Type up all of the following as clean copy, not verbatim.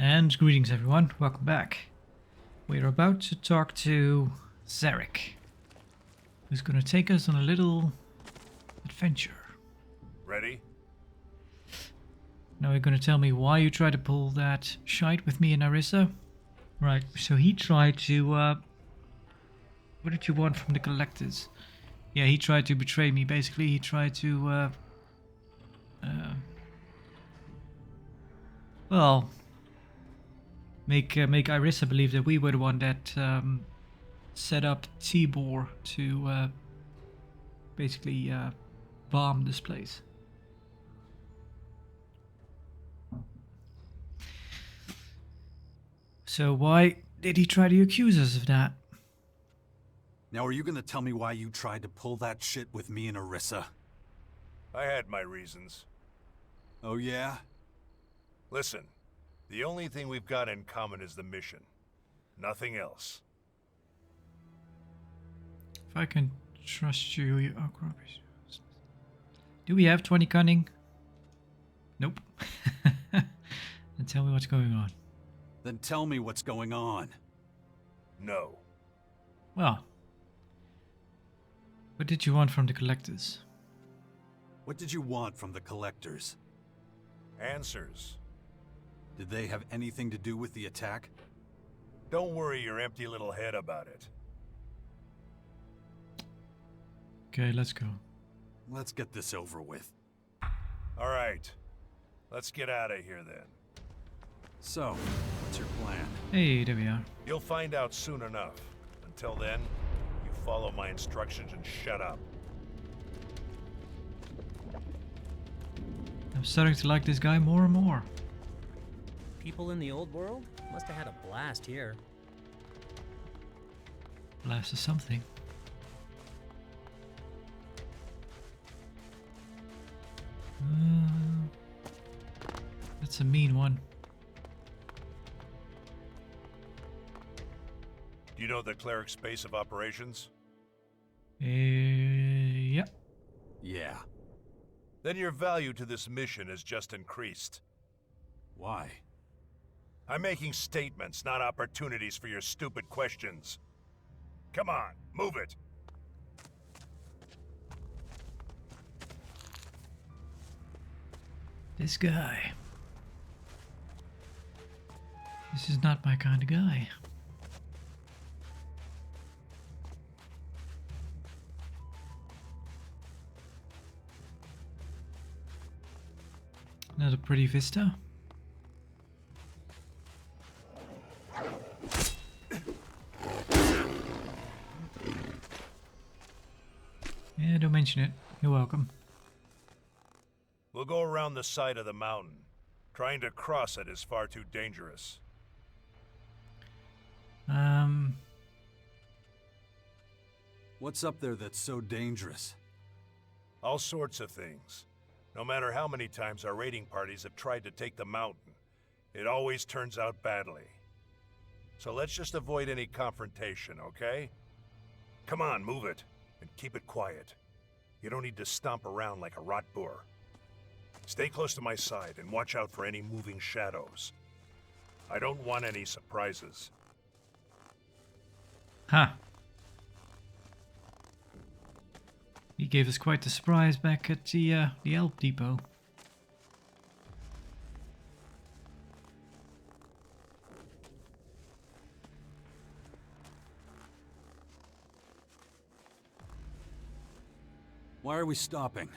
And greetings everyone, welcome back. We're about to talk to Zarek, who's gonna take us on a little adventure. Ready? Now you're gonna tell me why you tried to pull that shite with me and Arissa? Right, so he tried to, what did you want from the collectors? Yeah, he tried to betray me, basically. He tried to, well, make Irissa believe that we were the one that set up Tibor to basically bomb this place. So why did he try to accuse us of that? Now are you gonna tell me why you tried to pull that shit with me and Arissa? I had my reasons. Oh yeah? Listen, the only thing we've got in common is the mission. Nothing else. If I can trust you, you are rubbish. Do we have 20 cunning? Nope. Then tell me what's going on. Then tell me what's going on. No. Well, what did you want from the collectors? What did you want from the collectors? Answers. Did they have anything to do with the attack? Don't worry your empty little head about it. Okay, let's go. Let's get this over with. Alright. Let's get out of here then. So, what's your plan? Hey, there we are. You'll find out soon enough. Until then, you follow my instructions and shut up. I'm starting to like this guy more and more. People in the old world must have had a blast here. Blast is something. That's a mean one. Do you know the cleric's base of operations? Yeah. Yeah. Then your value to this mission has just increased. Why? I'm making statements, not opportunities for your stupid questions. Come on, move it. This guy. This is not my kind of guy. Another pretty vista. Yeah, don't mention it. You're welcome. We'll go around the side of the mountain. Trying to cross it is far too dangerous. What's up there that's so dangerous? All sorts of things. No matter how many times our raiding parties have tried to take the mountain, it always turns out badly. So let's just avoid any confrontation, okay? Come on, move it, and keep it quiet. You don't need to stomp around like a rot boar. Stay close to my side and watch out for any moving shadows. I don't want any surprises. Huh. He gave us quite the surprise back at the Elk Depot. Why are we stopping?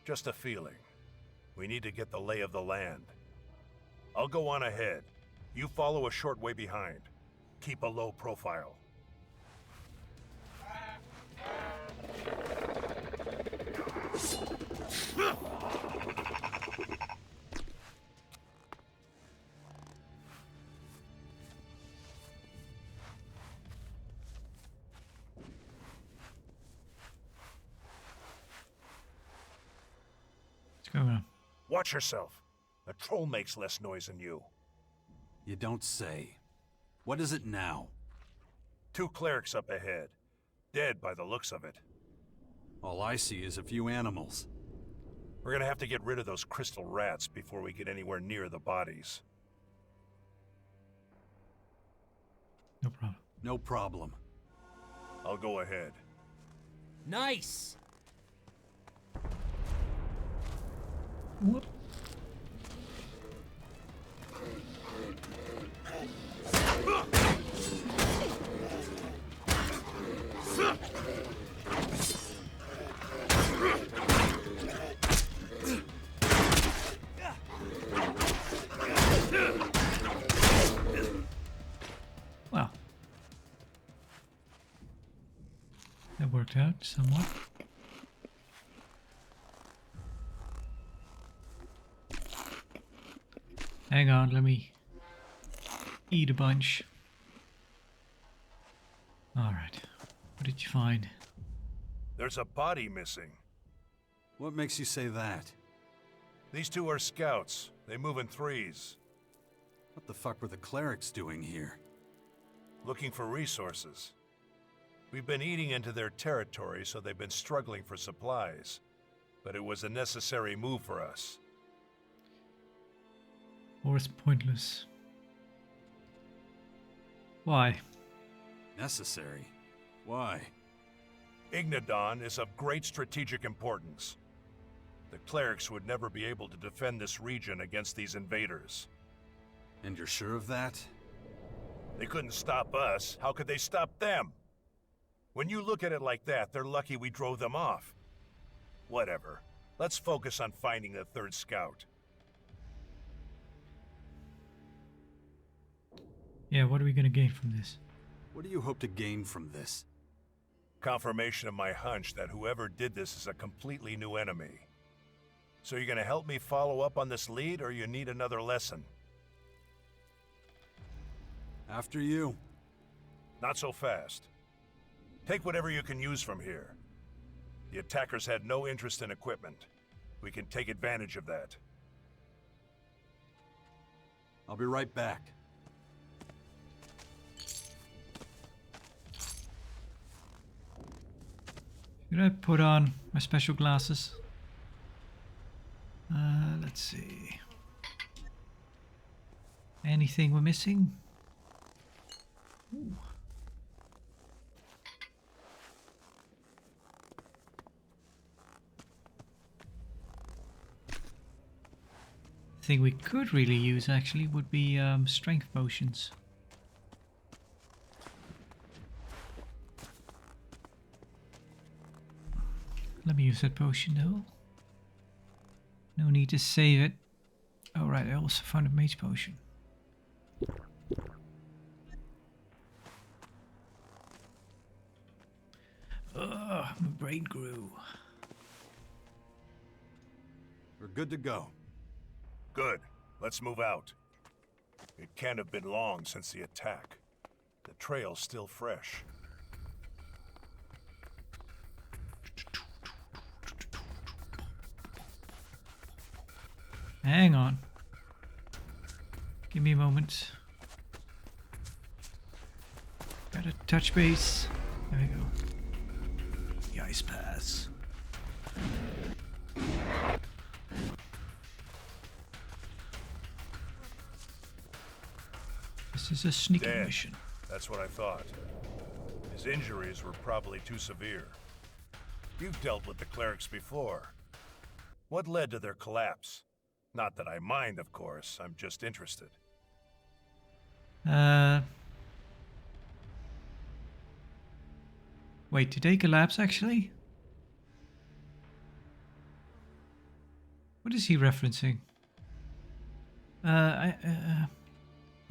Just a feeling. We need to get the lay of the land. I'll go on ahead. You follow a short way behind. Keep a low profile. What's going on? Watch yourself. A troll makes less noise than you. You don't say. What is it now? 2 clerics up ahead. Dead by the looks of it. All I see is a few animals. We're gonna have to get rid of those crystal rats before we get anywhere near the bodies. No problem. No problem. I'll go ahead. Nice! Whoop. Well, that worked out somewhat. Hang on, let me eat a bunch. Alright, what did you find? There's a body missing. What makes you say that? These two are scouts. They move in threes. What the fuck were the clerics doing here? Looking for resources. We've been eating into their territory, so they've been struggling for supplies. But it was a necessary move for us. Or it's pointless. Why? Necessary? Why? Ignodon is of great strategic importance. The clerics would never be able to defend this region against these invaders. And you're sure of that? They couldn't stop us. How could they stop them? When you look at it like that, they're lucky we drove them off. Whatever. Let's focus on finding the third scout. Yeah, what are we gonna gain from this? What do you hope to gain from this? Confirmation of my hunch that whoever did this is a completely new enemy. So you're gonna help me follow up on this lead, or you need another lesson? After you. Not so fast. Take whatever you can use from here. The attackers had no interest in equipment. We can take advantage of that. I'll be right back. Should I put on my special glasses? Let's see. Anything we're missing? Ooh. Thing we could really use actually would be strength potions. Let me use that potion though. No need to save it. Oh right, I also found a mage potion. Ugh, my brain grew. We're good to go. Good. Let's move out. It can't have been long since the attack. The trail's still fresh. Hang on. Give me a moment. Gotta touch base. There we go. The ice pass. This is a sneaking Dead. mission. That's what I thought. His injuries were probably too severe. You've dealt with the clerics before. What led to their collapse? Not that I mind, of course. I'm just interested. Wait, did they collapse actually? What is he referencing? I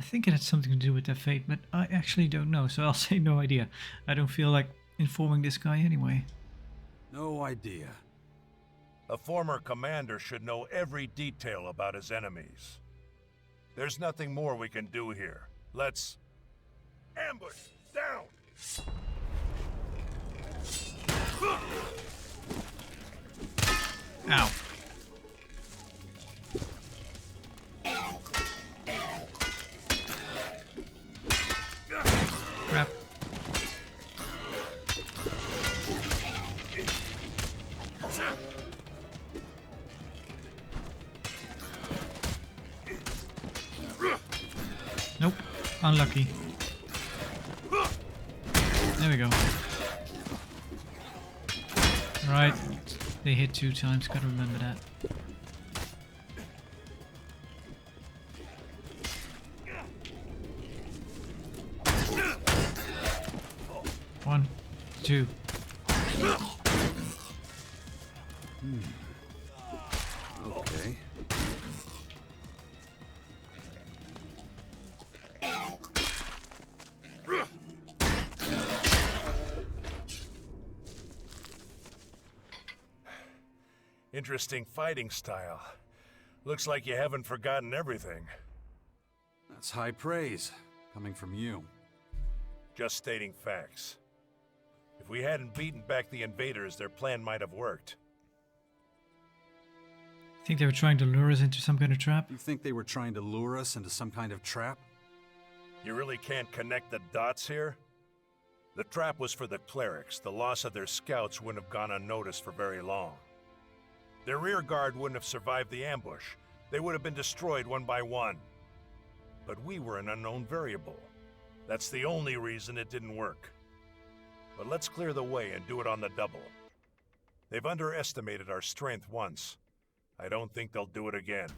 think it had something to do with their fate, but I actually don't know, so I'll say no idea. I don't feel like informing this guy anyway. No idea. A former commander should know every detail about his enemies. There's nothing more we can do here. Let's... ambush! Down! Ow. Crap. Nope. Unlucky. There we go. Right. They hit 2 times, gotta remember that. One, two. Okay. Interesting fighting style. Looks like you haven't forgotten everything. That's high praise, coming from you. Just stating facts. If we hadn't beaten back the invaders, their plan might have worked. Think they were trying to lure us into some kind of trap? You think they were trying to lure us into some kind of trap? You really can't connect the dots here? The trap was for the clerics. The loss of their scouts wouldn't have gone unnoticed for very long. Their rear guard wouldn't have survived the ambush. They would have been destroyed one by one. But we were an unknown variable. That's the only reason it didn't work. But let's clear the way and do it on the double. They've underestimated our strength once. I don't think they'll do it again.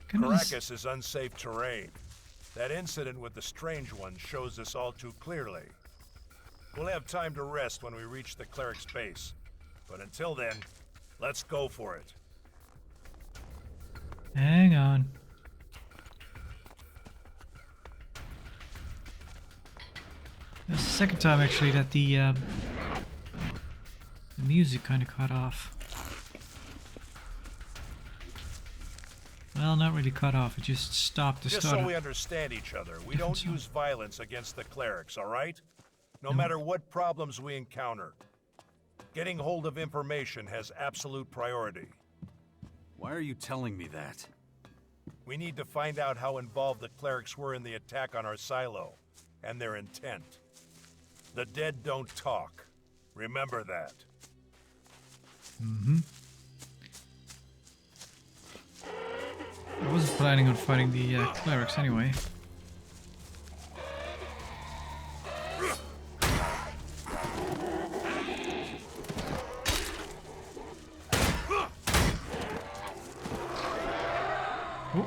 Caracas is unsafe terrain. That incident with the Strange One shows this all too clearly. We'll have time to rest when we reach the cleric's base. But until then, let's go for it. Hang on. That's the second time actually that the music kind of cut off. Well, not really cut off, it just stopped to Just start. so we understand each other, we don't song. use violence against the clerics, all right? No matter what problems we encounter. Getting hold of information has absolute priority. Why are you telling me that? We need to find out how involved the clerics were in the attack on our silo, and their intent. The dead don't talk. Remember that. Mm-hmm. I wasn't planning on fighting the clerics anyway. Oh.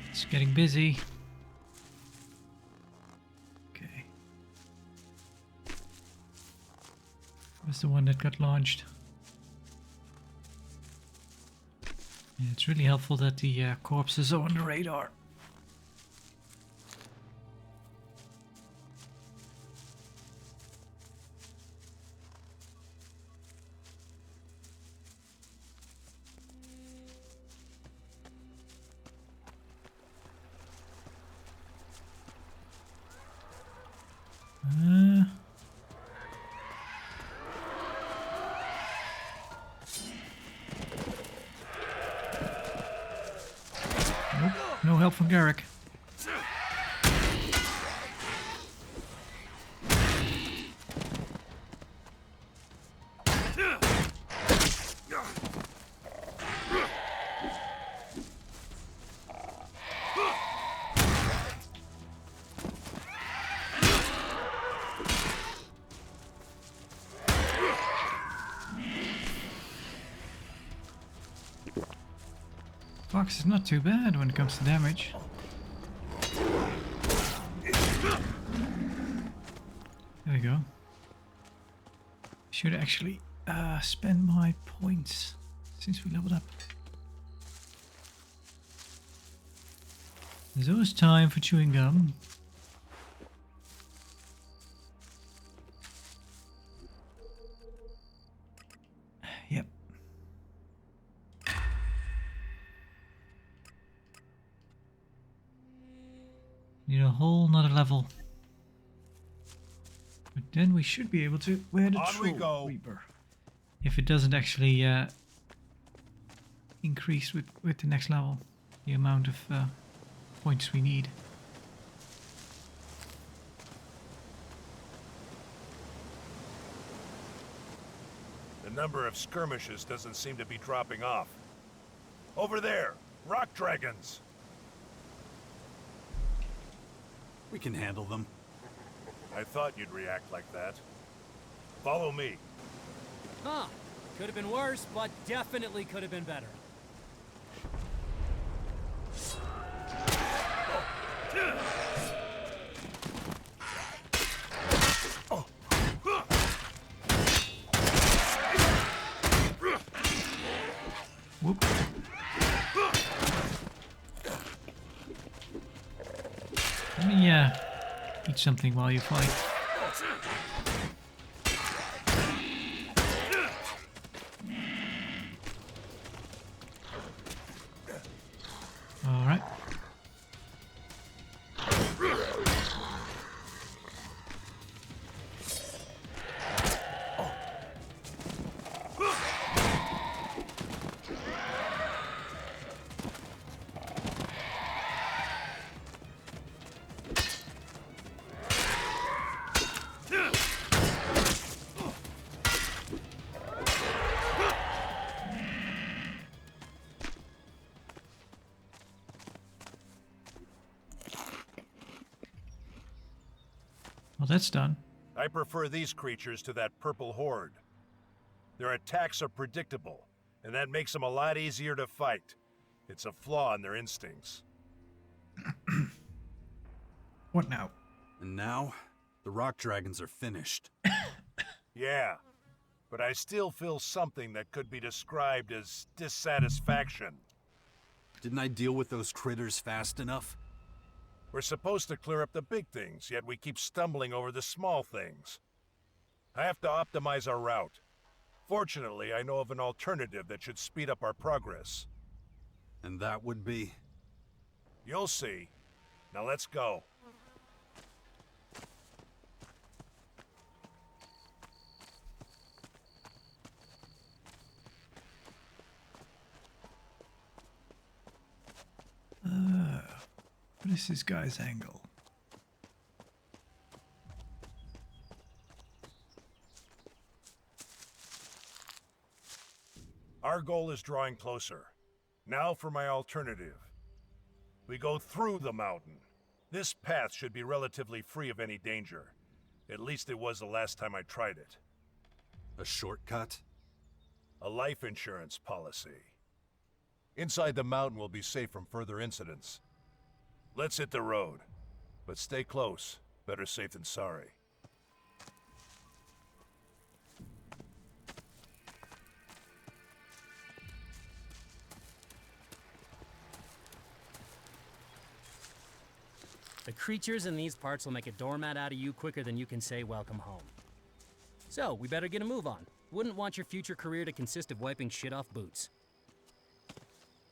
It's getting busy. Okay. Was the one that got launched. Yeah, it's really helpful that the corpses are on the radar. Nope, no help from Garrick. Fox is not too bad when it comes to damage. There we go. Should actually spend my points since we leveled up. There's always time for chewing gum. Yep. Need a whole nother level. But then we should be able to wear the On we Troll go. Reaper. If it doesn't actually increase with the next level, the amount of points we need. number of skirmishes doesn't seem to be dropping off. Over there! Rock dragons! We can handle them. I thought you'd react like that. Follow me. Huh. Could have been worse, but definitely could have been better. Whoop. Let me eat something while you fight. All right. Well, that's done. I prefer these creatures to that purple horde. Their attacks are predictable, and that makes them a lot easier to fight. It's a flaw in their instincts. What now? And now, the rock dragons are finished. Yeah, but I still feel something that could be described as dissatisfaction. Didn't I deal with those critters fast enough? We're supposed to clear up the big things, yet we keep stumbling over the small things. I have to optimize our route. Fortunately, I know of an alternative that should speed up our progress. And that would be? You'll see. Now let's go. What is this guy's angle? Our goal is drawing closer. Now for my alternative. We go through the mountain. This path should be relatively free of any danger. At least it was the last time I tried it. A shortcut? A life insurance policy. Inside the mountain will be safe from further incidents. Let's hit the road. But stay close. Better safe than sorry. The creatures in these parts will make a doormat out of you quicker than you can say welcome home. So, we better get a move on. Wouldn't want your future career to consist of wiping shit off boots.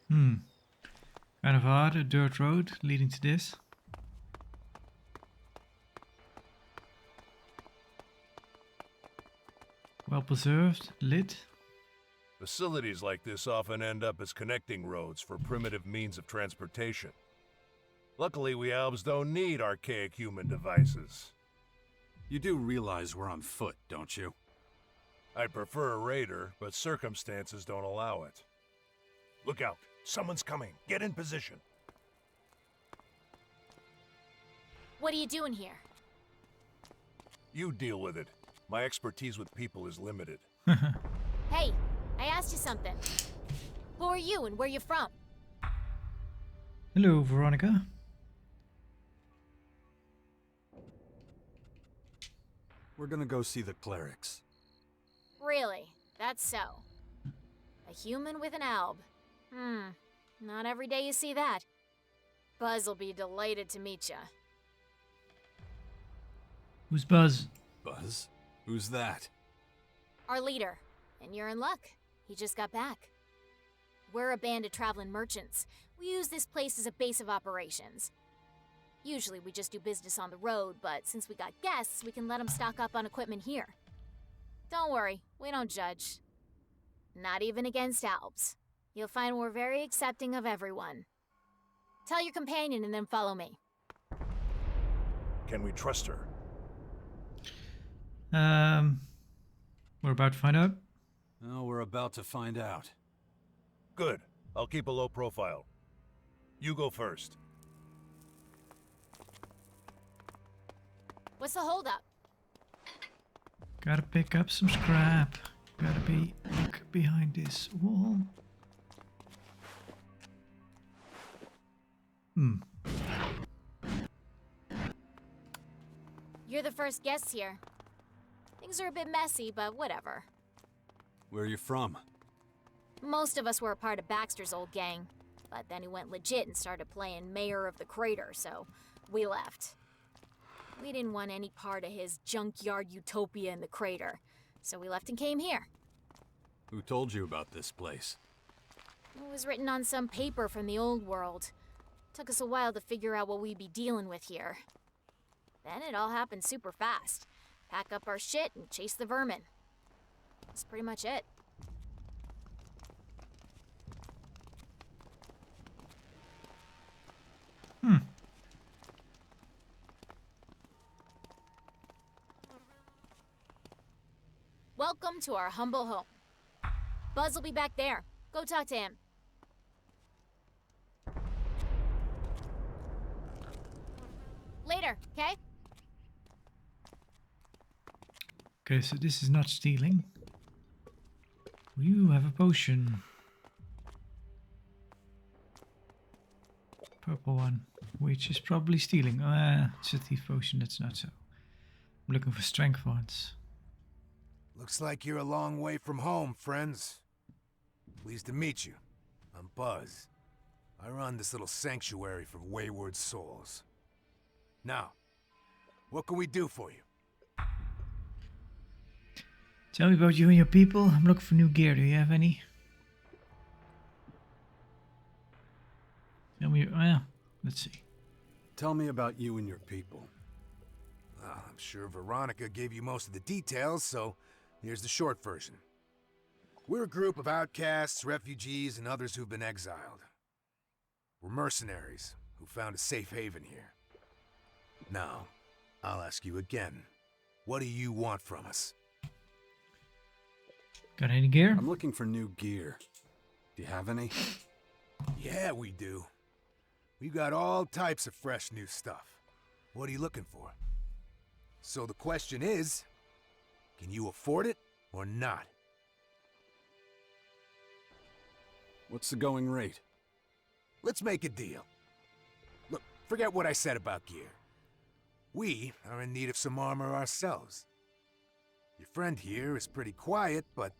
Kind of odd, a dirt road leading to this. Well preserved, lit. Facilities like this often end up as connecting roads for primitive means of transportation. Luckily, we elves don't need archaic human devices. You do realize we're on foot, don't you? I'd prefer a raider, but circumstances don't allow it. Look out! Someone's coming! Get in position! What are you doing here? You deal with it. My expertise with people is limited. Hey, I asked you something. Who are you and where you from? Hello, Veronica. We're gonna go see the clerics. Really? That's so. A human with an alb. Not every day you see that. Buzz will be delighted to meet ya. Who's Buzz? Buzz? Who's that? Our leader. And you're in luck. He just got back. We're a band of traveling merchants. We use this place as a base of operations. Usually we just do business on the road, but since we got guests, we can let them stock up on equipment here. Don't worry, we don't judge. Not even against albs. You'll find we're very accepting of everyone. Tell your companion and then follow me. Can we trust her? We're about to find out. Well, we're about to find out. Good. I'll keep a low profile. You go first. What's the holdup? Gotta pick up some scrap. Gotta look behind this wall. You're the first guest here. Things are a bit messy, but whatever. Where are you from? Most of us were a part of Baxter's old gang, but then he went legit and started playing Mayor of the Crater, so we left. We didn't want any part of his junkyard utopia in the crater, so we left and came here. Who told you about this place? It was written on some paper from the old world. Took us a while to figure out what we'd be dealing with here. Then it all happened super fast. Pack up our shit and chase the vermin. That's pretty much it. Welcome to our humble home. Buzz will be back there. Go talk to him. Later, okay? Okay, so this is not stealing. You have a potion. Purple one, which is probably stealing. It's a thief potion, that's not so. I'm looking for strength ones. Looks like you're a long way from home, friends. Pleased to meet you. I'm Buzz. I run this little sanctuary for wayward souls. Now, what can we do for you? Tell me about you and your people. I'm looking for new gear. Do you have any? Tell me. Well, let's see. Tell me about you and your people. Well, I'm sure Veronica gave you most of the details, so here's the short version. We're a group of outcasts, refugees, and others who've been exiled. We're mercenaries who found a safe haven here. Now, I'll ask you again. What do you want from us? Got any gear? I'm looking for new gear. Do you have any? Yeah, we do. We've got all types of fresh new stuff. What are you looking for? So the question is, can you afford it or not? What's the going rate? Let's make a deal. Look, forget what I said about gear. We are in need of some armor ourselves. Your friend here is pretty quiet, but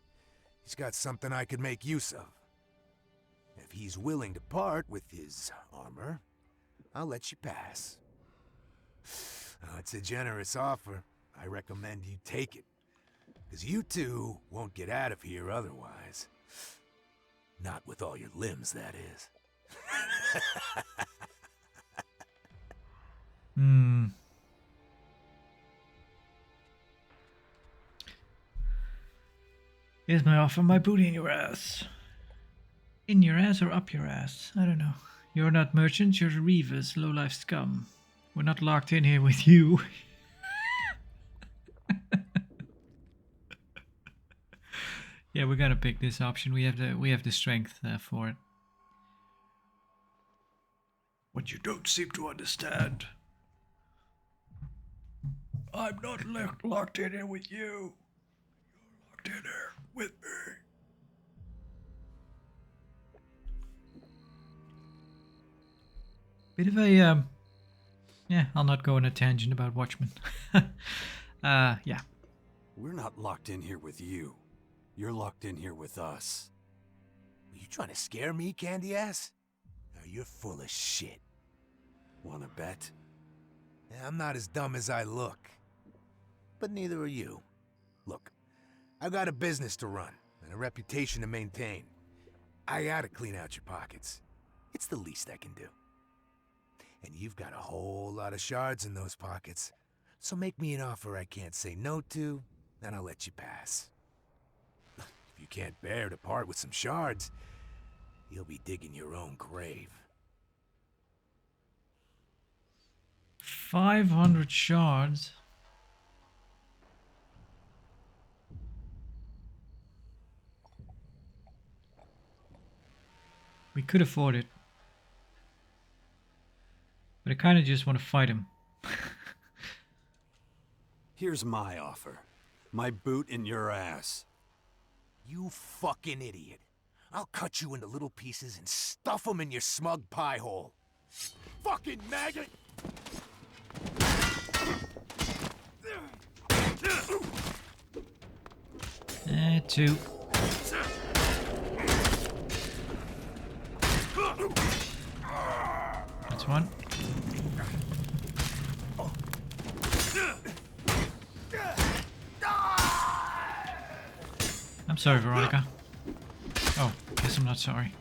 he's got something I could make use of. If he's willing to part with his armor, I'll let you pass. Oh, it's a generous offer. I recommend you take it. Because you two won't get out of here otherwise. Not with all your limbs, that is. Here's my offer, my booty in your ass. In your ass or up your ass? I don't know. You're not merchants, you're reavers, low-life scum. We're not locked in here with you. Yeah, we gotta pick this option. We have the strength for it. What you don't seem to understand. I'm not locked in here with you. You're locked in here with me. Bit of a yeah, I'll not go on a tangent about Watchmen. Yeah. We're not locked in here with you. You're locked in here with us. Are you trying to scare me, candy ass? No, you're full of shit. Wanna bet? I'm not as dumb as I look. But neither are you. Look, I've got a business to run and a reputation to maintain. I gotta clean out your pockets. It's the least I can do. And you've got a whole lot of shards in those pockets. So make me an offer I can't say no to, and I'll let you pass. If you can't bear to part with some shards, you'll be digging your own grave. 500 shards. We could afford it. But I kind of just want to fight him. Here's my offer. My boot in your ass. You fucking idiot. I'll cut you into little pieces and stuff them in your smug pie hole. Fucking maggot! Two. That's one. I'm sorry, Veronica. Oh, guess I'm not sorry.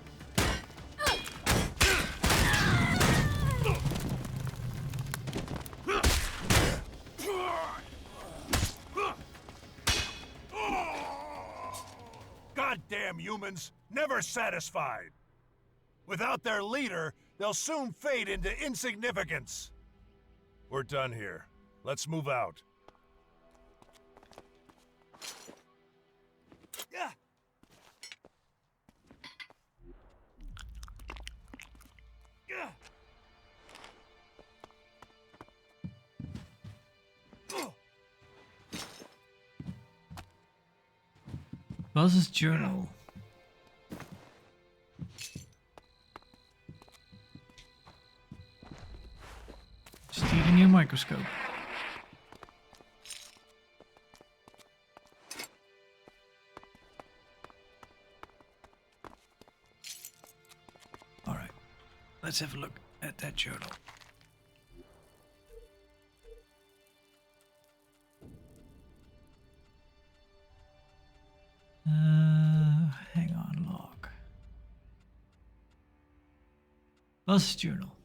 Goddamn humans, never satisfied. Without their leader, they'll soon fade into insignificance. We're done here. Let's move out. Buzz's journal. Stealing your microscope. All right, let's have a look at that journal. Hang on, log. Buzz's journal.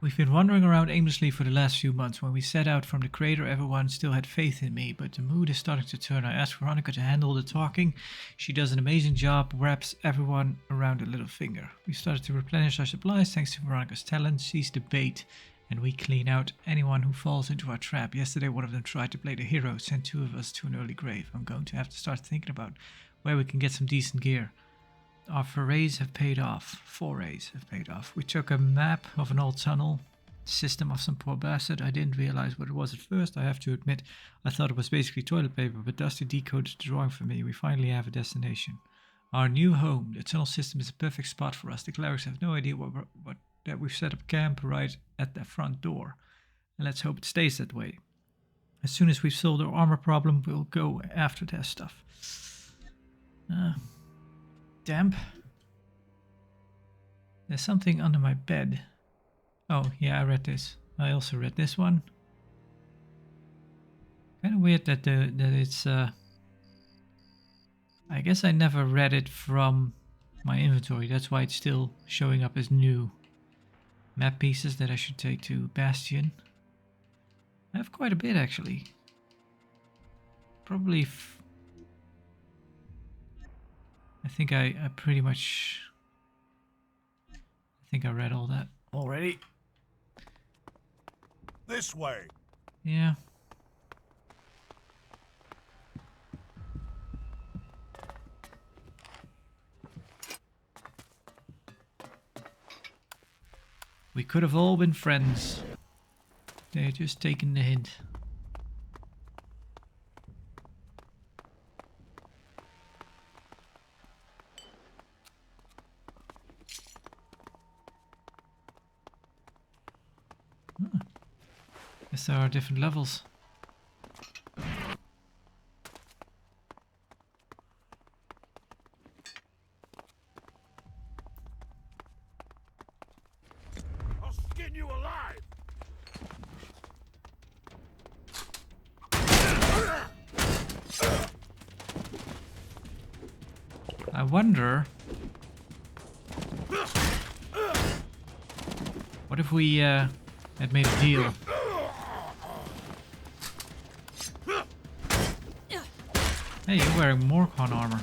We've been wandering around aimlessly for the last few months. When we set out from the crater, everyone still had faith in me, but the mood is starting to turn. I asked Veronica to handle the talking. She does an amazing job, wraps everyone around a little finger. We started to replenish our supplies thanks to Veronica's talent. She's the bait, and we clean out anyone who falls into our trap. Yesterday, one of them tried to play the hero, sent two of us to an early grave. I'm going to have to start thinking about where we can get some decent gear. Our forays have paid off. Forays have paid off. We took a map of an old tunnel system of some poor bastard. I didn't realize what it was at first. I have to admit, I thought it was basically toilet paper, but Dusty decoded the drawing for me. We finally have a destination. Our new home. The tunnel system is a perfect spot for us. The clerics have no idea that we've set up camp right at the front door. And let's hope it stays that way. As soon as we've solved our armor problem, we'll go after their stuff. Damp. There's something under my bed. Oh, yeah, I read this. I also read this one. Kind of weird that it's. I guess I never read it from my inventory. That's why it's still showing up as new map pieces that I should take to Bastion. I have quite a bit actually. Probably. I think I pretty much. I think I read all that already. This way. Yeah. We could have all been friends. They're just taking the hint. Guess there are different levels. I'll skin you alive. I wonder. What if we had made a deal? Hey, you're wearing Morcon armor.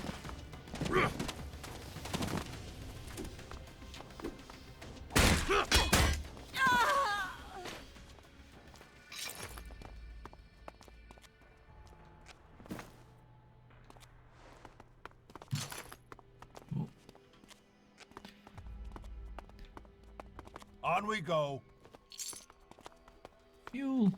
On we go. Fuel.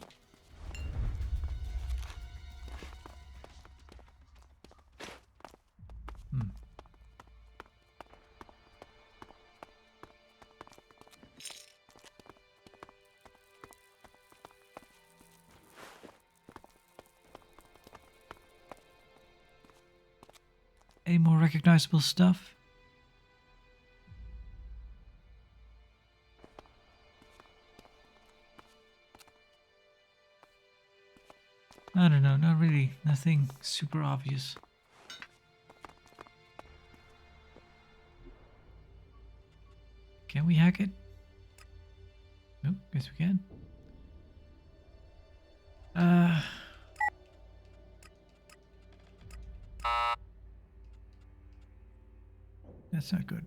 Any more recognizable stuff? I don't know, not really. Nothing super obvious. Can we hack it? Nope, guess we can. That's not good.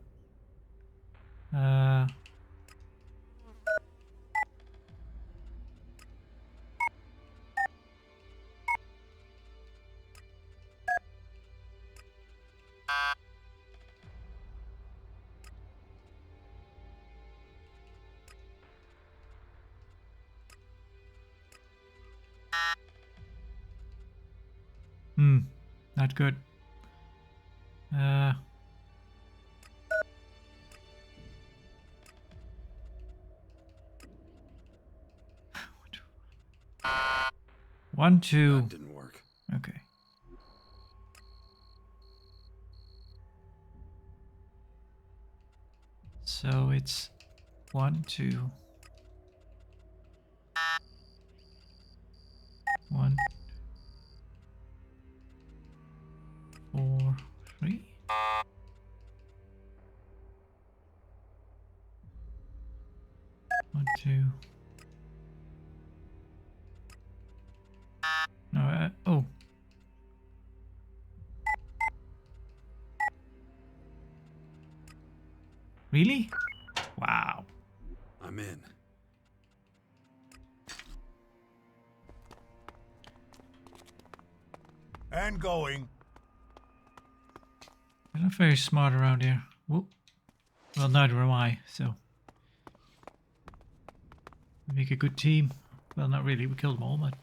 Not good. One, two. That didn't work. Okay. So it's 1, 2. 1, 4, 3. 1, 2. No, oh. Really? Wow. I'm in. And going. They're not very smart around here. Whoop. Well, neither am I, so. We make a good team. Well, not really. We killed them all, but.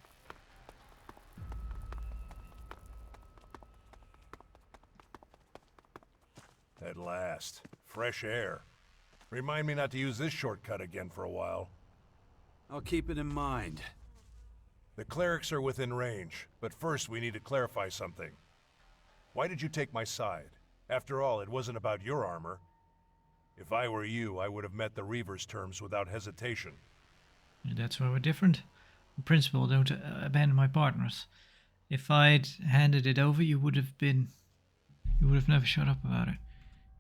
At last. Fresh air. Remind me not to use this shortcut again for a while. I'll keep it in mind. The clerics are within range, but first we need to clarify something. Why did you take my side? After all, it wasn't about your armor. If I were you, I would have met the Reaver's terms without hesitation. That's why we're different. In principle, don't abandon my partners. If I'd handed it over, you would have never shut up about it.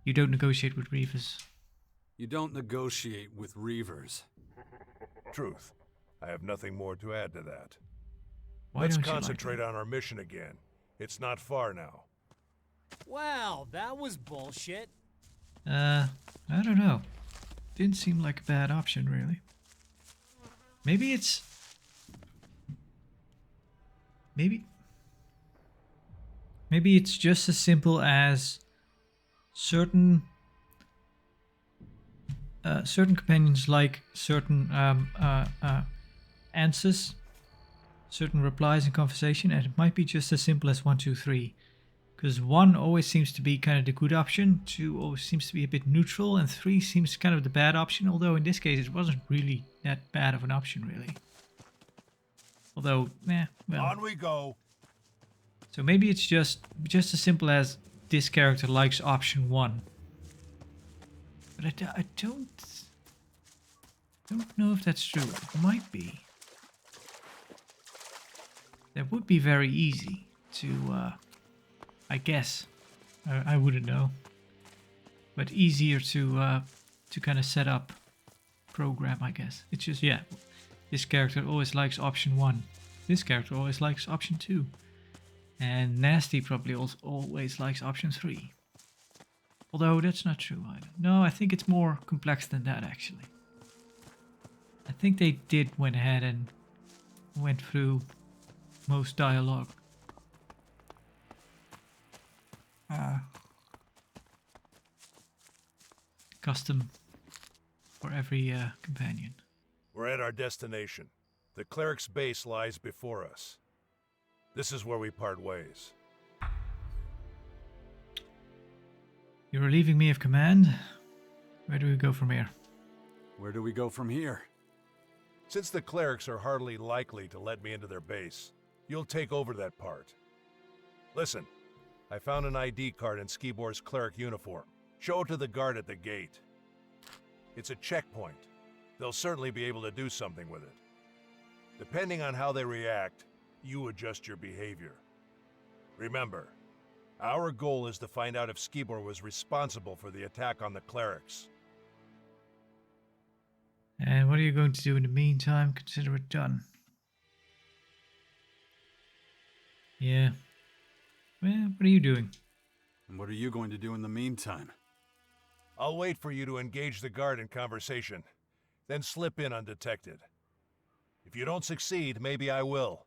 You don't negotiate with Reavers. You don't negotiate with Reavers. Truth. I have nothing more to add to that. Why Let's don't you concentrate like on our mission again. It's not far now. Wow, that was bullshit. I don't know. Didn't seem like a bad option, really. Maybe it's... Maybe it's just as simple as certain companions like certain answers, certain replies in conversation, and it might be just as simple as 1, 2, 3. Because 1 always seems to be kind of the good option, 2 always seems to be a bit neutral, and 3 seems kind of the bad option, although in this case it wasn't really that bad of an option, really. Although, well. On we go. So maybe it's just as simple as this character likes option 1. But I don't know if that's true. It might be. That would be very easy to, I guess. I wouldn't know. But easier to kind of set up, program, I guess. It's just, yeah, this character always likes option 1. This character always likes option 2. And Nasty probably also always likes option 3. Although that's not true either. No, I think it's more complex than that, actually. I think they went ahead and went through most dialogue. Custom for every companion. We're at our destination. The cleric's base lies before us. This is where we part ways. You're relieving me of command. Where do we go from here? Where do we go from here? Since the clerics are hardly likely to let me into their base, you'll take over that part. Listen, I found an ID card in Skibor's cleric uniform. Show it to the guard at the gate. It's a checkpoint. They'll certainly be able to do something with it. Depending on how they react, you adjust your behavior. Remember, our goal is to find out if Skibor was responsible for the attack on the clerics. And what are you going to do in the meantime? Consider it done. Yeah. Well, what are you doing? And what are you going to do in the meantime? I'll wait for you to engage the guard in conversation, then slip in undetected. If you don't succeed, maybe I will.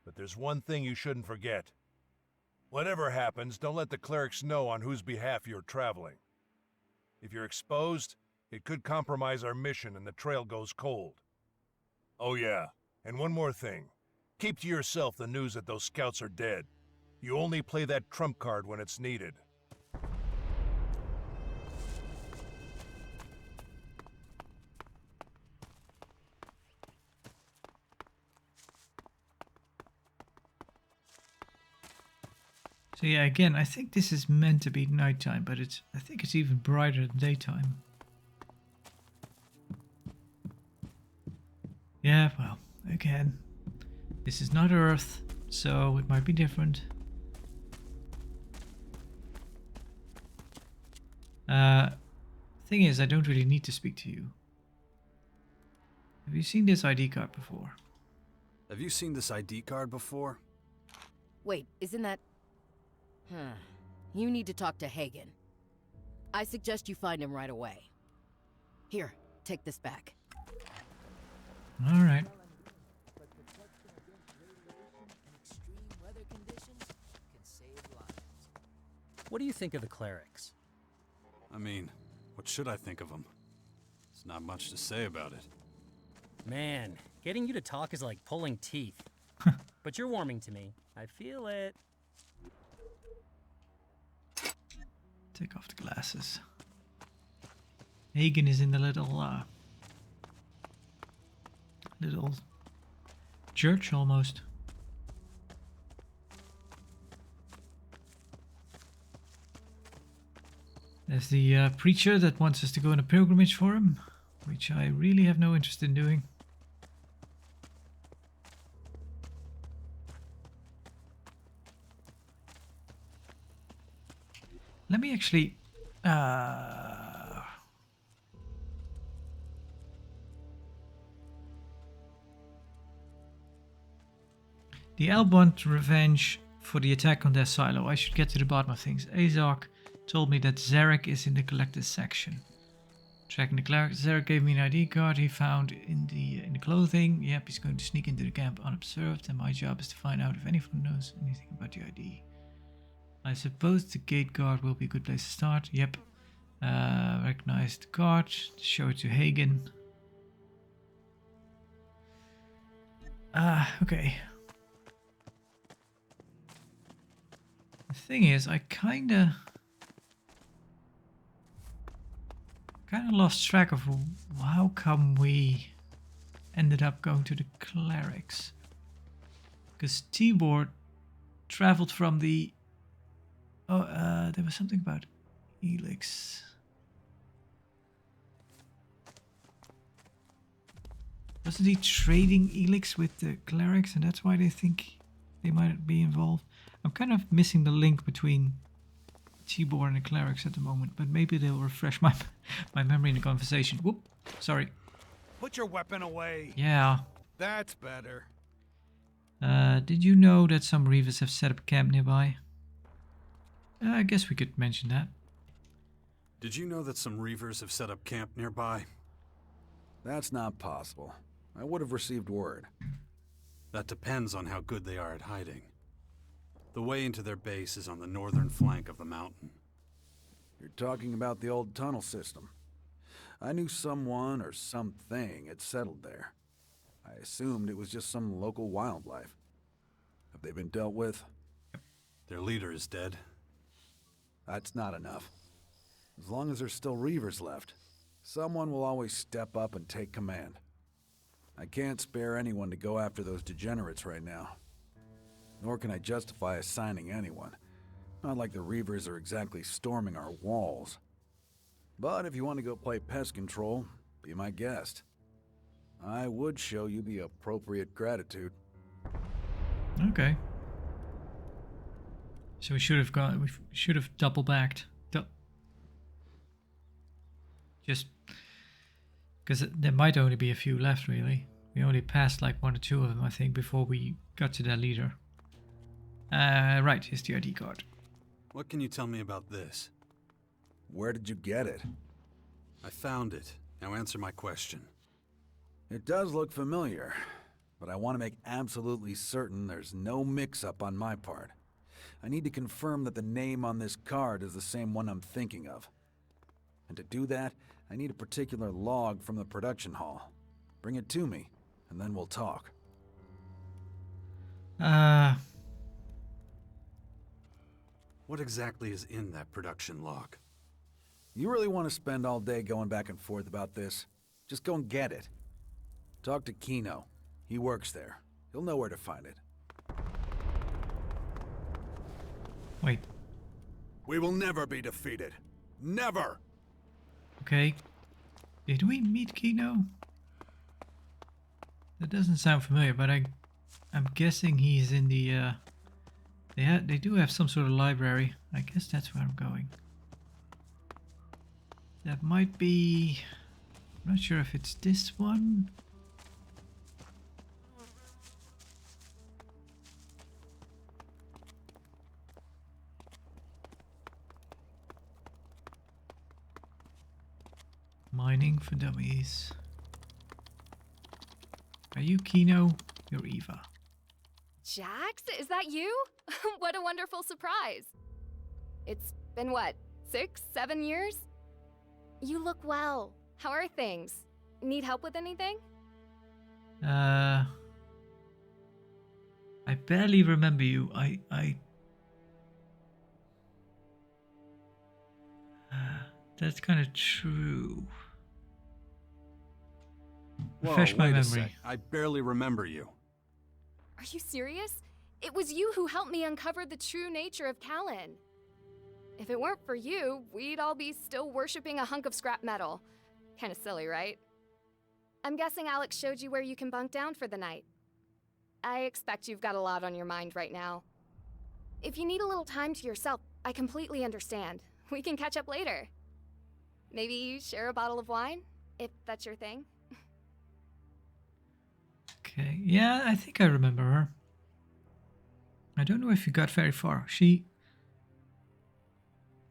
But there's one thing you shouldn't forget. Whatever happens, don't let the clerics know on whose behalf you're traveling. If you're exposed, it could compromise our mission and the trail goes cold. Oh yeah, and one more thing. Keep to yourself the news that those scouts are dead. You only play that trump card when it's needed. So yeah, again, I think this is meant to be nighttime, but I think it's even brighter than daytime. Yeah, well, again, this is not Earth, so it might be different. Thing is, I don't really need to speak to you. Have you seen this ID card before? Have you seen this ID card before? Wait, isn't that... You need to talk to Hagen. I suggest you find him right away. Here, take this back. Alright. What do you think of the clerics? I mean, what should I think of them? There's not much to say about it. Man, getting you to talk is like pulling teeth. But you're warming to me. I feel it. Take off the glasses. Hagen is in the little church almost. There's the preacher that wants us to go on a pilgrimage for him, which I really have no interest in doing. Let me actually... The Elb want revenge for the attack on their silo. I should get to the bottom of things. Azog told me that Zarek is in the collector's section. Tracking the cleric. Zarek gave me an ID card he found in the clothing. Yep, he's going to sneak into the camp unobserved, and my job is to find out if anyone knows anything about the ID. I suppose the gate guard will be a good place to start. Yep. Recognize the card. Show it to Hagen. Okay. The thing is, I kinda lost track of how come we ended up going to the clerics. Because Tibor traveled from the... there was something about ELEX. Wasn't he trading ELEX with the clerics, and that's why they think they might be involved? I'm kind of missing the link between Tibor and the clerics at the moment, but maybe they'll refresh my memory in the conversation. Whoop, sorry. Put your weapon away. Yeah. That's better. Did you know that some Reavers have set up camp nearby? I guess we could mention that. Did you know that some Reavers have set up camp nearby? That's not possible. I would have received word. That depends on how good they are at hiding. The way into their base is on the northern flank of the mountain. You're talking about the old tunnel system. I knew someone or something had settled there. I assumed it was just some local wildlife. Have they been dealt with? Their leader is dead. That's not enough. As long as there's still Reavers left, someone will always step up and take command. I can't spare anyone to go after those degenerates right now. Nor can I justify assigning anyone. Not like the Reavers are exactly storming our walls. But if you want to go play pest control, be my guest. I would show you the appropriate gratitude. Okay. So we should have double backed. Just because there might only be a few left, really. We only passed like 1 or 2 of them, I think, before we got to their leader. Right, here's the ID card. What can you tell me about this? Where did you get it? I found it. Now answer my question. It does look familiar, but I want to make absolutely certain there's no mix-up on my part. I need to confirm that the name on this card is the same one I'm thinking of. And to do that, I need a particular log from the production hall. Bring it to me, and then we'll talk. What exactly is in that production log? You really want to spend all day going back and forth about this? Just go and get it. Talk to Kino. He works there. He'll know where to find it. Wait. We will never be defeated. Never! Okay. Did we meet Kino? That doesn't sound familiar, but I'm guessing he's in the they do have some sort of library. I guess that's where I'm going. That might be, I'm not sure if it's this one. Mining for dummies. Are you Kino? You're Eva. Jax, is that you? What a wonderful surprise. It's been what, 6, 7 years? You look well. How are things? Need help with anything? I barely remember you. That's kind of true. Refresh my wait a memory. sec. I barely remember you. Are you serious? It was you who helped me uncover the true nature of Callan. If it weren't for you, we'd all be still worshipping a hunk of scrap metal. Kinda silly, right? I'm guessing Alex showed you where you can bunk down for the night. I expect you've got a lot on your mind right now. If you need a little time to yourself, I completely understand. We can catch up later. Maybe share a bottle of wine, if that's your thing. Okay, yeah, I think I remember her. I don't know if you got very far.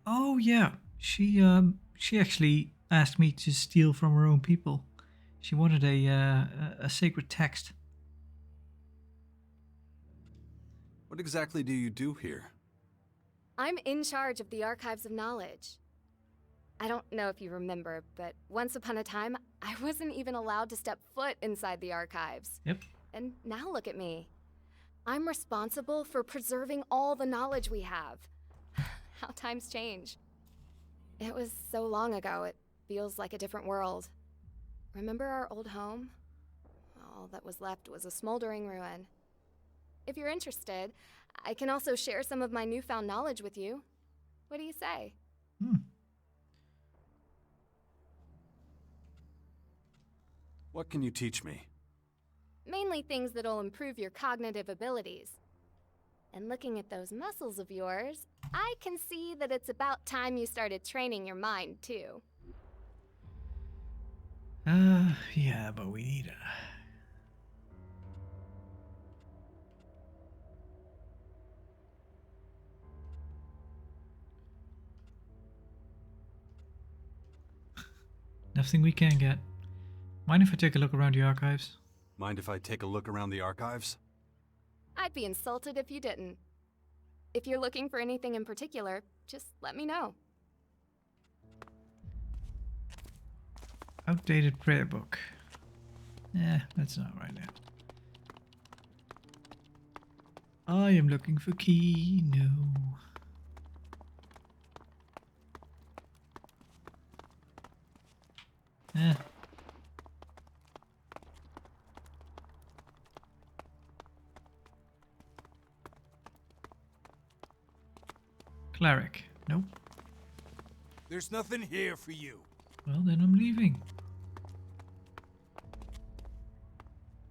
Oh yeah, she actually asked me to steal from her own people. She wanted a sacred text. What exactly do you do here? I'm in charge of the Archives of Knowledge. I don't know if you remember, but once upon a time, I wasn't even allowed to step foot inside the archives. Yep. And now look at me. I'm responsible for preserving all the knowledge we have. How times change. It was so long ago, it feels like a different world. Remember our old home? All that was left was a smoldering ruin. If you're interested, I can also share some of my newfound knowledge with you. What do you say? What can you teach me? Mainly things that'll improve your cognitive abilities. And looking at those muscles of yours, I can see that it's about time you started training your mind, too. Yeah, but we need nothing we can get. Mind if I take a look around the archives? Mind if I take a look around the archives? I'd be insulted if you didn't. If you're looking for anything in particular, just let me know. Outdated prayer book. That's not right now. I am looking for Kino. Cleric. Nope. There's nothing here for you. Well, then I'm leaving.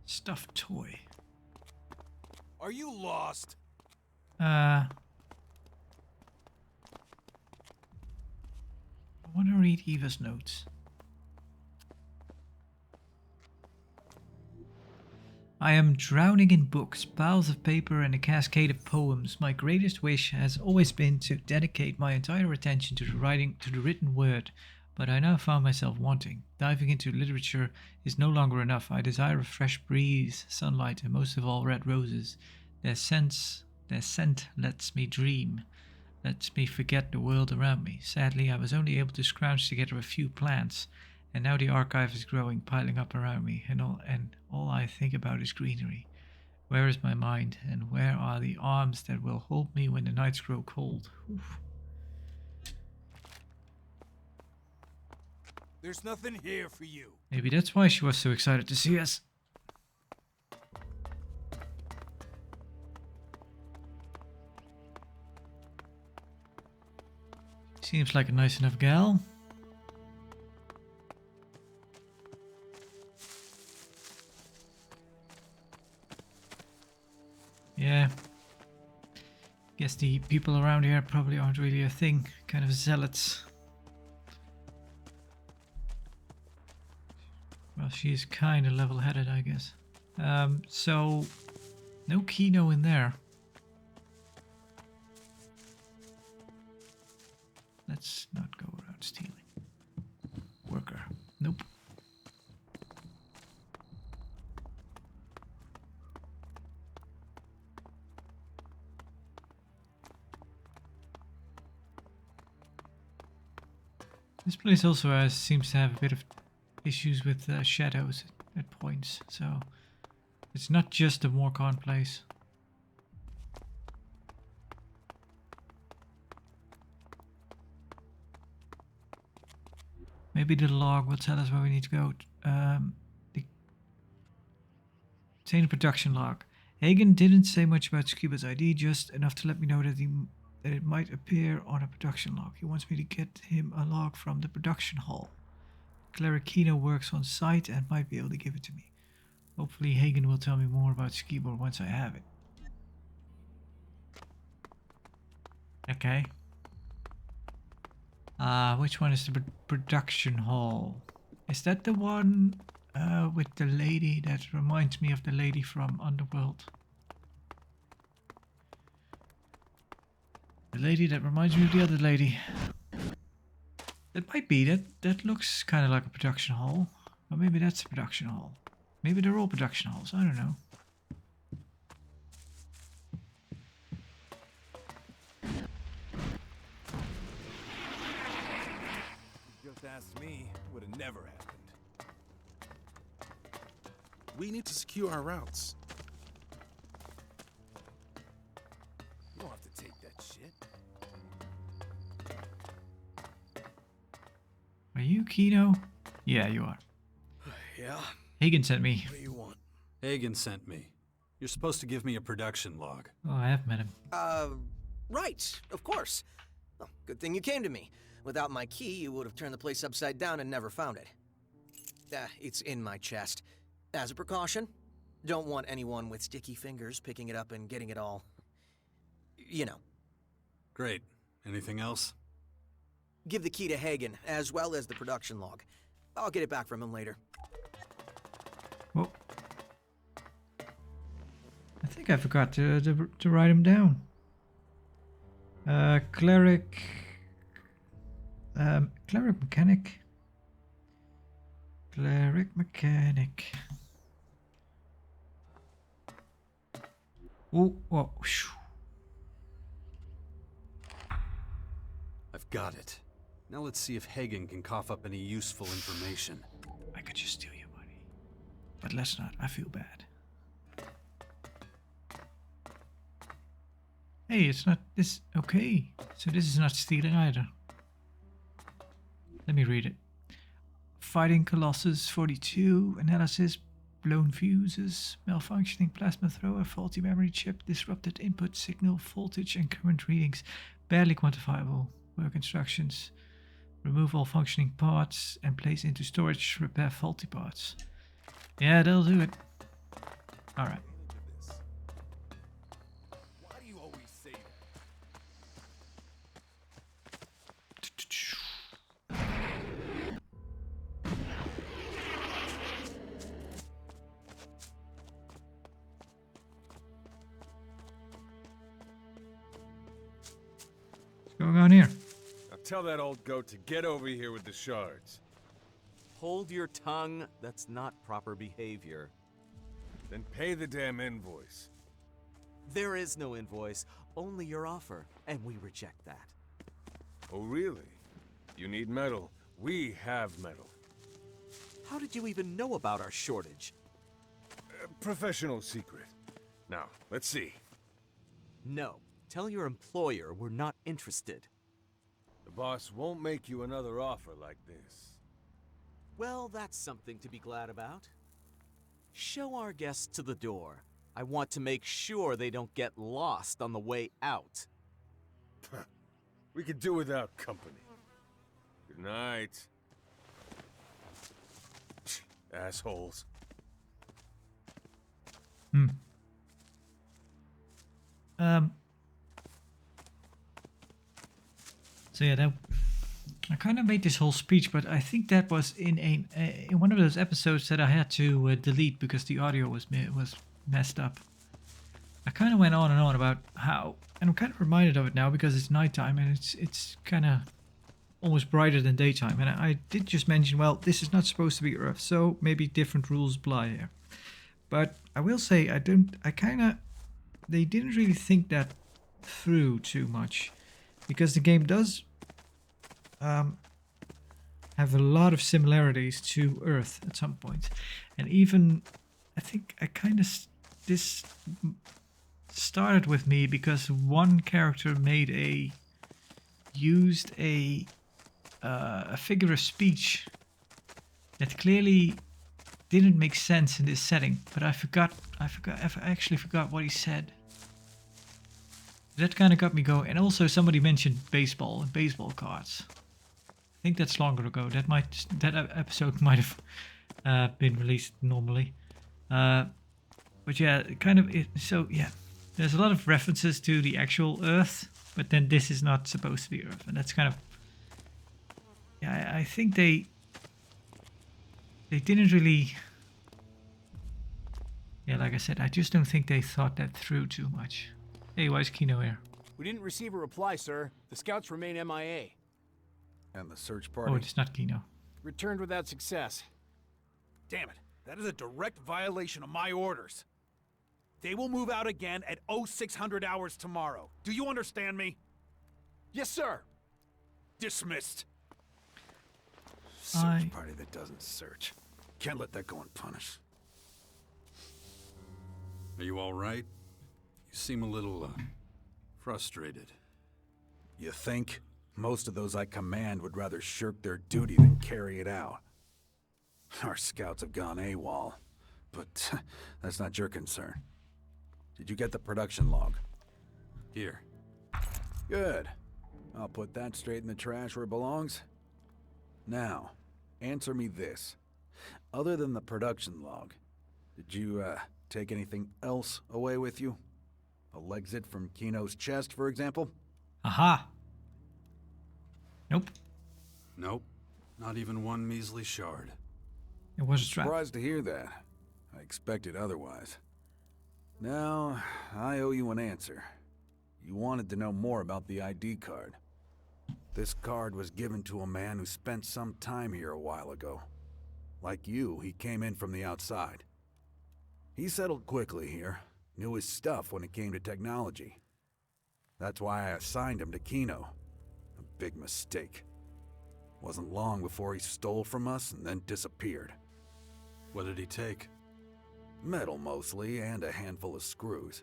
Stuffed toy. Are you lost? I want to read Eva's notes. I am drowning in books, piles of paper, and a cascade of poems. My greatest wish has always been to dedicate my entire attention to the written word, but I now found myself wanting. Diving into literature is no longer enough. I desire a fresh breeze, sunlight, and most of all, red roses. Their scent lets me dream, lets me forget the world around me. Sadly, I was only able to scrounge together a few plants, and now the archive is growing, piling up around me, and all I think about is greenery. Where is my mind, and where are the arms that will hold me when the nights grow cold? Oof. There's nothing here for you. Maybe that's why she was so excited to see us. Seems like a nice enough gal. Yeah. Guess the people around here probably aren't really a thing. Kind of zealots. Well, she's kind of level-headed, I guess. So, no Kino in there. Let's not go around stealing. Worker. Nope. This place also seems to have a bit of issues with shadows at points, so it's not just a Morcon place. Maybe the log will tell us where we need to go. Obtain a production log. Hagen didn't say much about Scuba's ID, just enough to let me know that it might appear on a production log. He wants me to get him a log from the production hall. Kino works on site and might be able to give it to me. Hopefully Hagen will tell me more about Scuba once I have it. Okay. Which one is the production hall? Is that the one with the lady that reminds me of the lady from Underworld? The lady that reminds me of the other lady. That might be. That looks kind of like a production hall. Or maybe that's a production hall. Maybe they're all production halls. I don't know. Just ask me, would have never happened. We need to secure our routes. You don't have to take that shit. Are you Kino? Yeah, you are. Yeah? Hagen sent me. What do you want? Hagen sent me. You're supposed to give me a production log. Oh, I have met him. Right, of course. Well, good thing you came to me. Without my key, you would have turned the place upside down and never found it. It's in my chest. As a precaution, don't want anyone with sticky fingers picking it up and getting it all... you know. Great. Anything else? Give the key to Hagen, as well as the production log. I'll get it back from him later. Well, I think I forgot to write him down. Cleric mechanic. Cleric mechanic. Oh, whoa. I've got it. Now let's see if Hagen can cough up any useful information. could just steal your money. But let's not. I feel bad. Hey, it's not this. Okay. So this is not stealing either. Let me read it. Fighting Colossus 42. Analysis. Blown fuses. Malfunctioning plasma thrower. Faulty memory chip. Disrupted input signal. Voltage and current readings. Barely quantifiable. Work instructions. Remove all functioning parts and place into storage. Repair faulty parts. Yeah, that'll do it. Alright. Why do you always say that? What's going on here? Now tell that old goat to get over here with the shards. Hold your tongue. That's not proper behavior. Then pay the damn invoice. There is no invoice, only your offer, and we reject that. Oh, really? You need metal. We have metal. How did you even know about our shortage? Professional secret. Now, let's see. No. Tell your employer we're not interested. The boss won't make you another offer like this. Well, that's something to be glad about. Show our guests to the door. I want to make sure they don't get lost on the way out. We could do without company. Good night. Assholes. So yeah, that I kind of made this whole speech, but I think that was in in one of those episodes that I had to delete because the audio was messed up. I kind of went on and on about how, and I'm kind of reminded of it now because it's nighttime and it's kind of almost brighter than daytime. And I did just mention, well, this is not supposed to be Earth, so maybe different rules apply here. But I will say they didn't really think that through too much, because the game does have a lot of similarities to Earth at some point, and even I think this started with me because one character used a figure of speech that clearly didn't make sense in this setting, but I actually forgot what he said. That kind of got me going. And also somebody mentioned baseball and baseball cards. I think that's longer ago. That episode might have been released normally. But yeah, so yeah, there's a lot of references to the actual Earth, but then this is not supposed to be Earth, and that's kind of, yeah, I think they didn't really, yeah, like I said, I just don't think they thought that through too much. Hey, why is Kino here? We didn't receive a reply, sir. The scouts remain MIA. And the search party? Oh, it's not Kino. Returned without success. Damn it. That is a direct violation of my orders. They will move out again at 0600 hours tomorrow. Do you understand me? Yes, sir. Dismissed. Search party that doesn't search. Can't let that go unpunished. Are you all right? You seem a little, frustrated. You think? Most of those I command would rather shirk their duty than carry it out. Our scouts have gone AWOL, but that's not your concern. Did you get the production log? Here. Good. I'll put that straight in the trash where it belongs. Now, answer me this. Other than the production log, did you, take anything else away with you? A legsit from Kino's chest, for example? Aha! Nope. Nope. Not even one measly shard. It was a trap. Surprised to hear that. I expected otherwise. Now, I owe you an answer. You wanted to know more about the ID card. This card was given to a man who spent some time here a while ago. Like you, he came in from the outside. He settled quickly here, knew his stuff when it came to technology. That's why I assigned him to Kino. A big mistake. Wasn't long before he stole from us and then disappeared. What did he take? Metal mostly, and a handful of screws.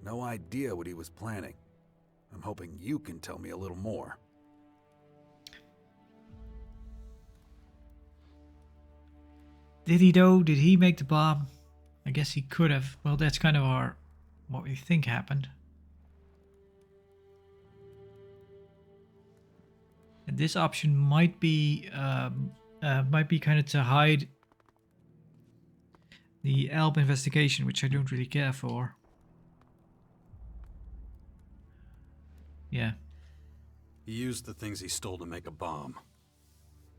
No idea what he was planning. I'm hoping you can tell me a little more. Did he though? Did he make the bomb? I guess he could have. Well, that's kind of what we think happened. And this option might be kind of to hide the Alb investigation, which I don't really care for. Yeah. He used the things he stole to make a bomb.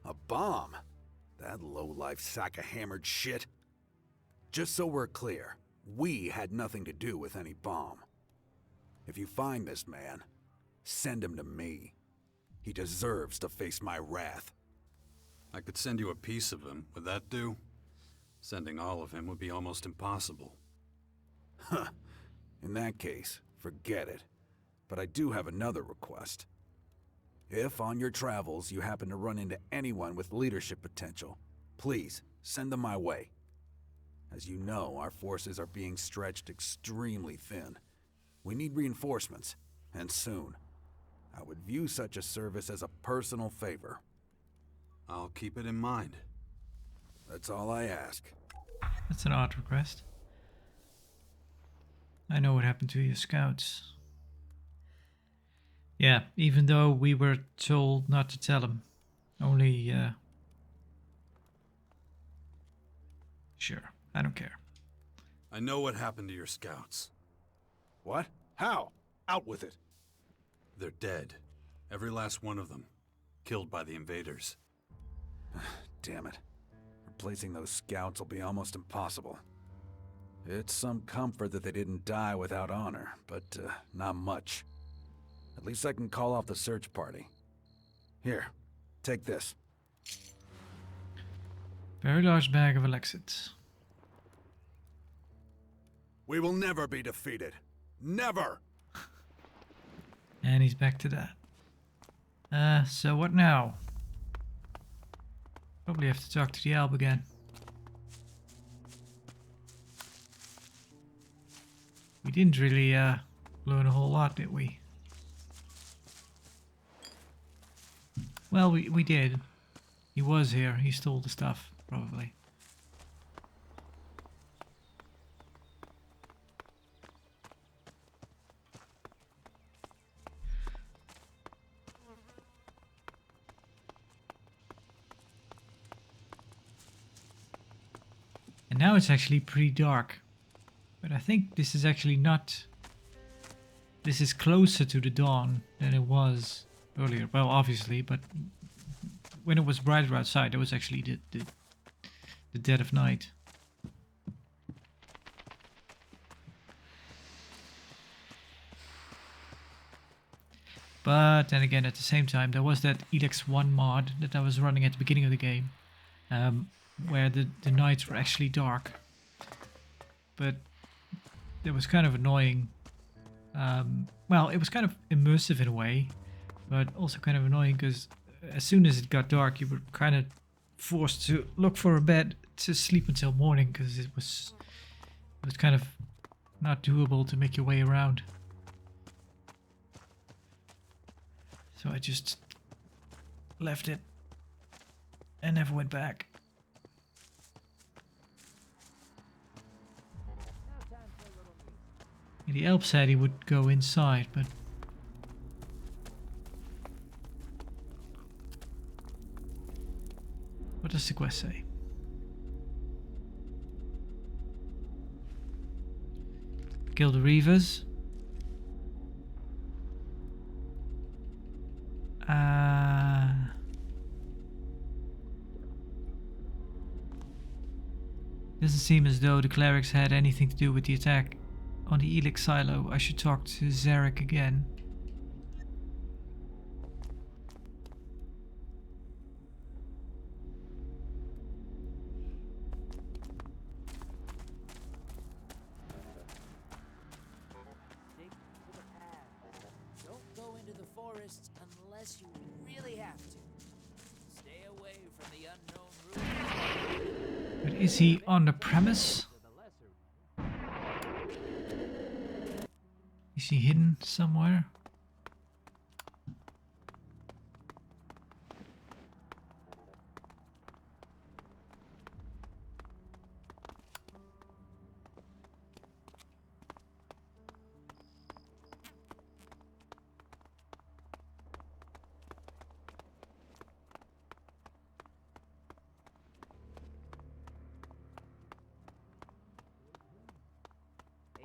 A bomb? That low-life sack of hammered shit. Just so we're clear, we had nothing to do with any bomb. If you find this man, send him to me. He deserves to face my wrath. I could send you a piece of him. Would that do? Sending all of him would be almost impossible. Huh. In that case, forget it. But I do have another request. If on your travels you happen to run into anyone with leadership potential, please send them my way. As you know, our forces are being stretched extremely thin. We need reinforcements, and soon. I would view such a service as a personal favor. I'll keep it in mind. That's all I ask. That's an odd request. I know what happened to your scouts. Yeah, even though we were told not to tell him. Only, Sure, I don't care. I know what happened to your scouts. What? How? Out with it. They're dead. Every last one of them. Killed by the invaders. Damn it. Replacing those scouts will be almost impossible. It's some comfort that they didn't die without honor, but not much. At least I can call off the search party. Here, take this. Very large bag of Elexits. We will never be defeated. Never! And he's back to that. So what now? Probably have to talk to the Alb again. We didn't really learn a whole lot, did we? Well, we did. He was here. He stole the stuff, probably. And now it's actually pretty dark. But I think this is actually not... This is closer to the dawn than it was earlier. Well, obviously, but when it was brighter outside, it was actually the dead of night. But then again, at the same time, there was that ELEX I mod that I was running at the beginning of the game, where the nights were actually dark. But it was kind of annoying. Well, it was kind of immersive in a way, but also kind of annoying because as soon as it got dark, you were kind of forced to look for a bed to sleep until morning because it was kind of not doable to make your way around. So I just left it and never went back. The elf said he would go inside, but what does the quest say? Kill the Reavers. Doesn't seem as though the clerics had anything to do with the attack on the ELEX silo. I should talk to Zarek again. Don't go into the forest unless you really have to. Stay away from the unknown route. But Is he on the premise? Is he hidden somewhere?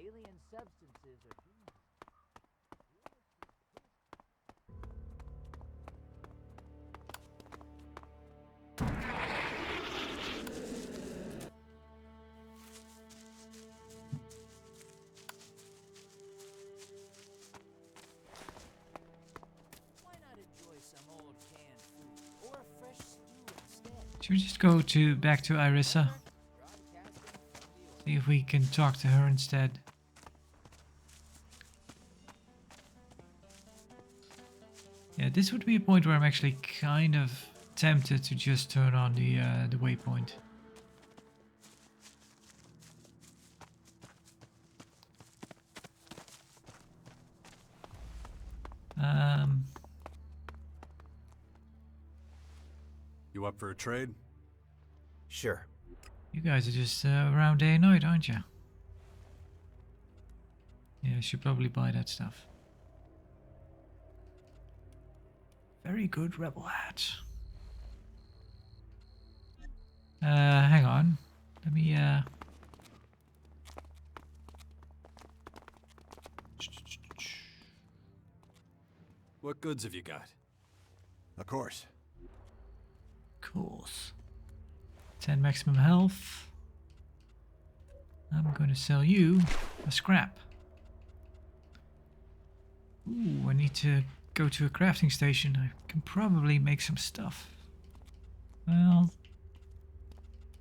Alien substances are Why not enjoy some old canned food or a fresh stew instead? Should we just go back to Irissa? See if we can talk to her instead. Yeah, this would be a point where I'm actually kind of tempted to just turn on the waypoint. You up for a trade? Sure. You guys are just around day and night, aren't you? Yeah, I should probably buy that stuff. Very good rebel hat. Hang on. Let me What goods have you got? Of course. course. 10 maximum health. I'm going to sell you a scrap. Ooh, I need to go to a crafting station. I can probably make some stuff. Well,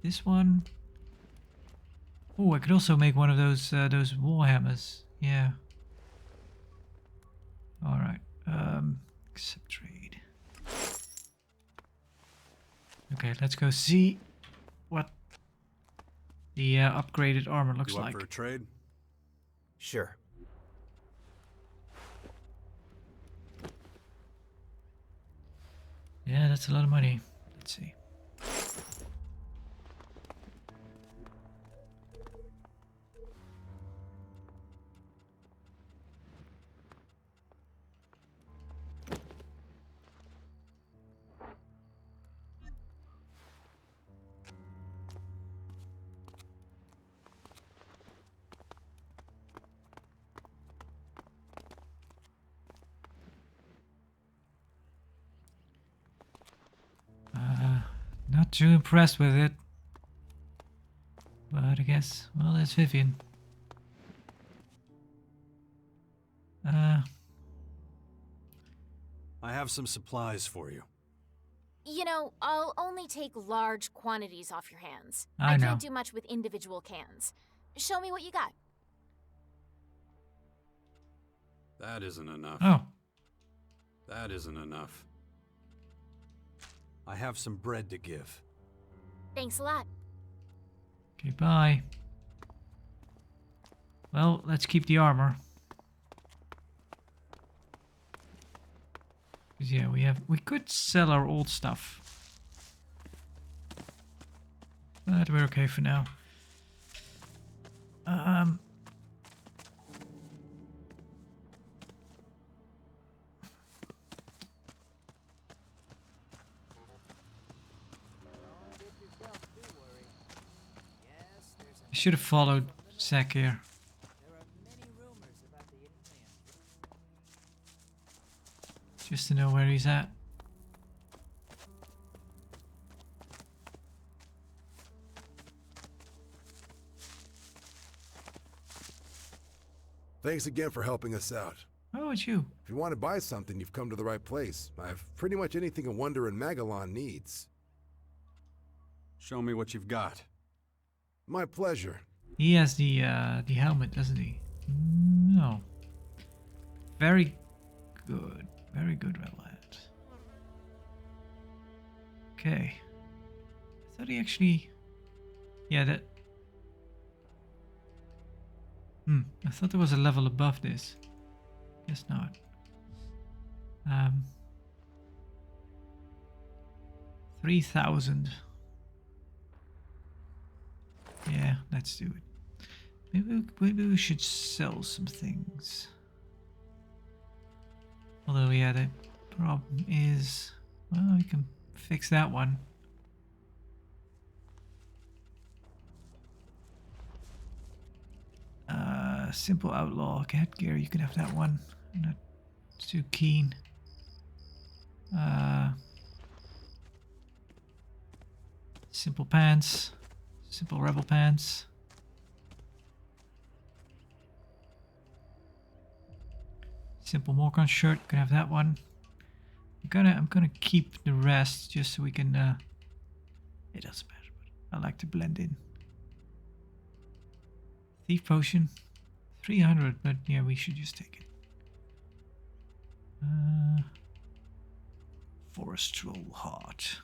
this one. Oh, I could also make one of those warhammers. Yeah. All right. Accept trade. Okay, let's go see what the upgraded armor looks You up like. for a trade? Sure. Yeah, that's a lot of money. Let's see. Not too impressed with it. But I guess, well, there's Vivian. I have some supplies for you. You know, I'll only take large quantities off your hands. I know. Can't do much with individual cans. Show me what you got. That isn't enough. Oh. That isn't enough. I have some bread to give. Thanks a lot. Okay, bye. Well, let's keep the armor. 'Cause yeah, we could sell our old stuff. But we're okay for now. I should have followed Zack here. Just to know where he's at. Thanks again for helping us out. Oh, it's you. If you want to buy something, you've come to the right place. I have pretty much anything a Wonder and Magalon needs. Show me what you've got. My pleasure. He has the helmet, doesn't he? No. Very good. Very good rebel hat. Okay. I thought he actually Yeah, that... I thought there was a level above this. Guess not. 3,000. Yeah, let's do it. Maybe we should sell some things. Although, yeah, the problem is... Well, we can fix that one. Simple outlaw headgear, you can have that one. I'm not too keen. Simple pants. Simple rebel pants. Simple Morcon shirt, you can have that one. I'm gonna keep the rest just so we can it doesn't matter, but I like to blend in. Thief potion. 300, but yeah, we should just take it. Forest troll heart.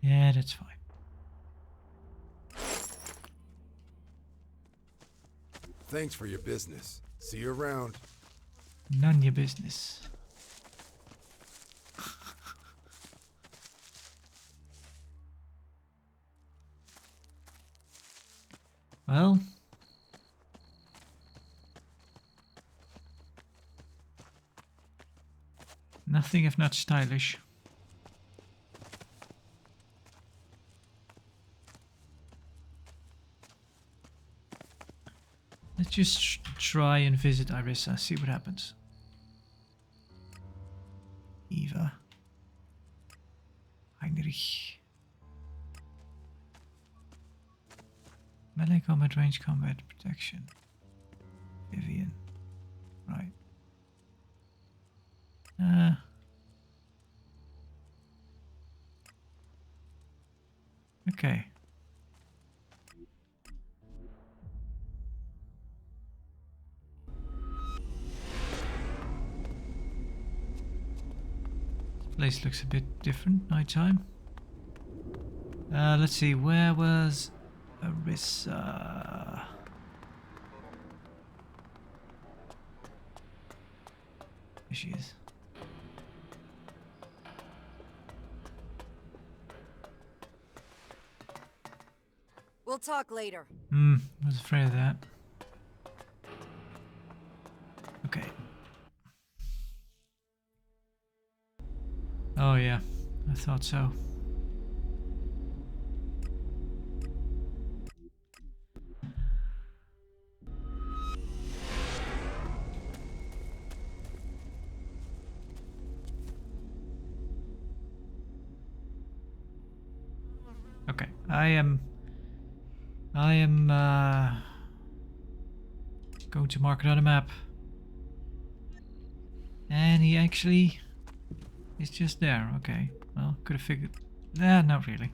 Yeah, that's fine. Thanks for your business. See you around. None your business. Well, nothing if not stylish. Let's just try and visit Irissa, see what happens. Eva. Heinrich. Melee combat, range combat, protection. Vivian. Right. Okay. This place looks a bit different, nighttime. Let's see, where was Irissa? There she is. We'll talk later. I was afraid of that. Okay. Oh yeah, I thought so. Okay, I am going to mark it on a map. And he actually is just there. Okay, well, could have figured. Nah, not really.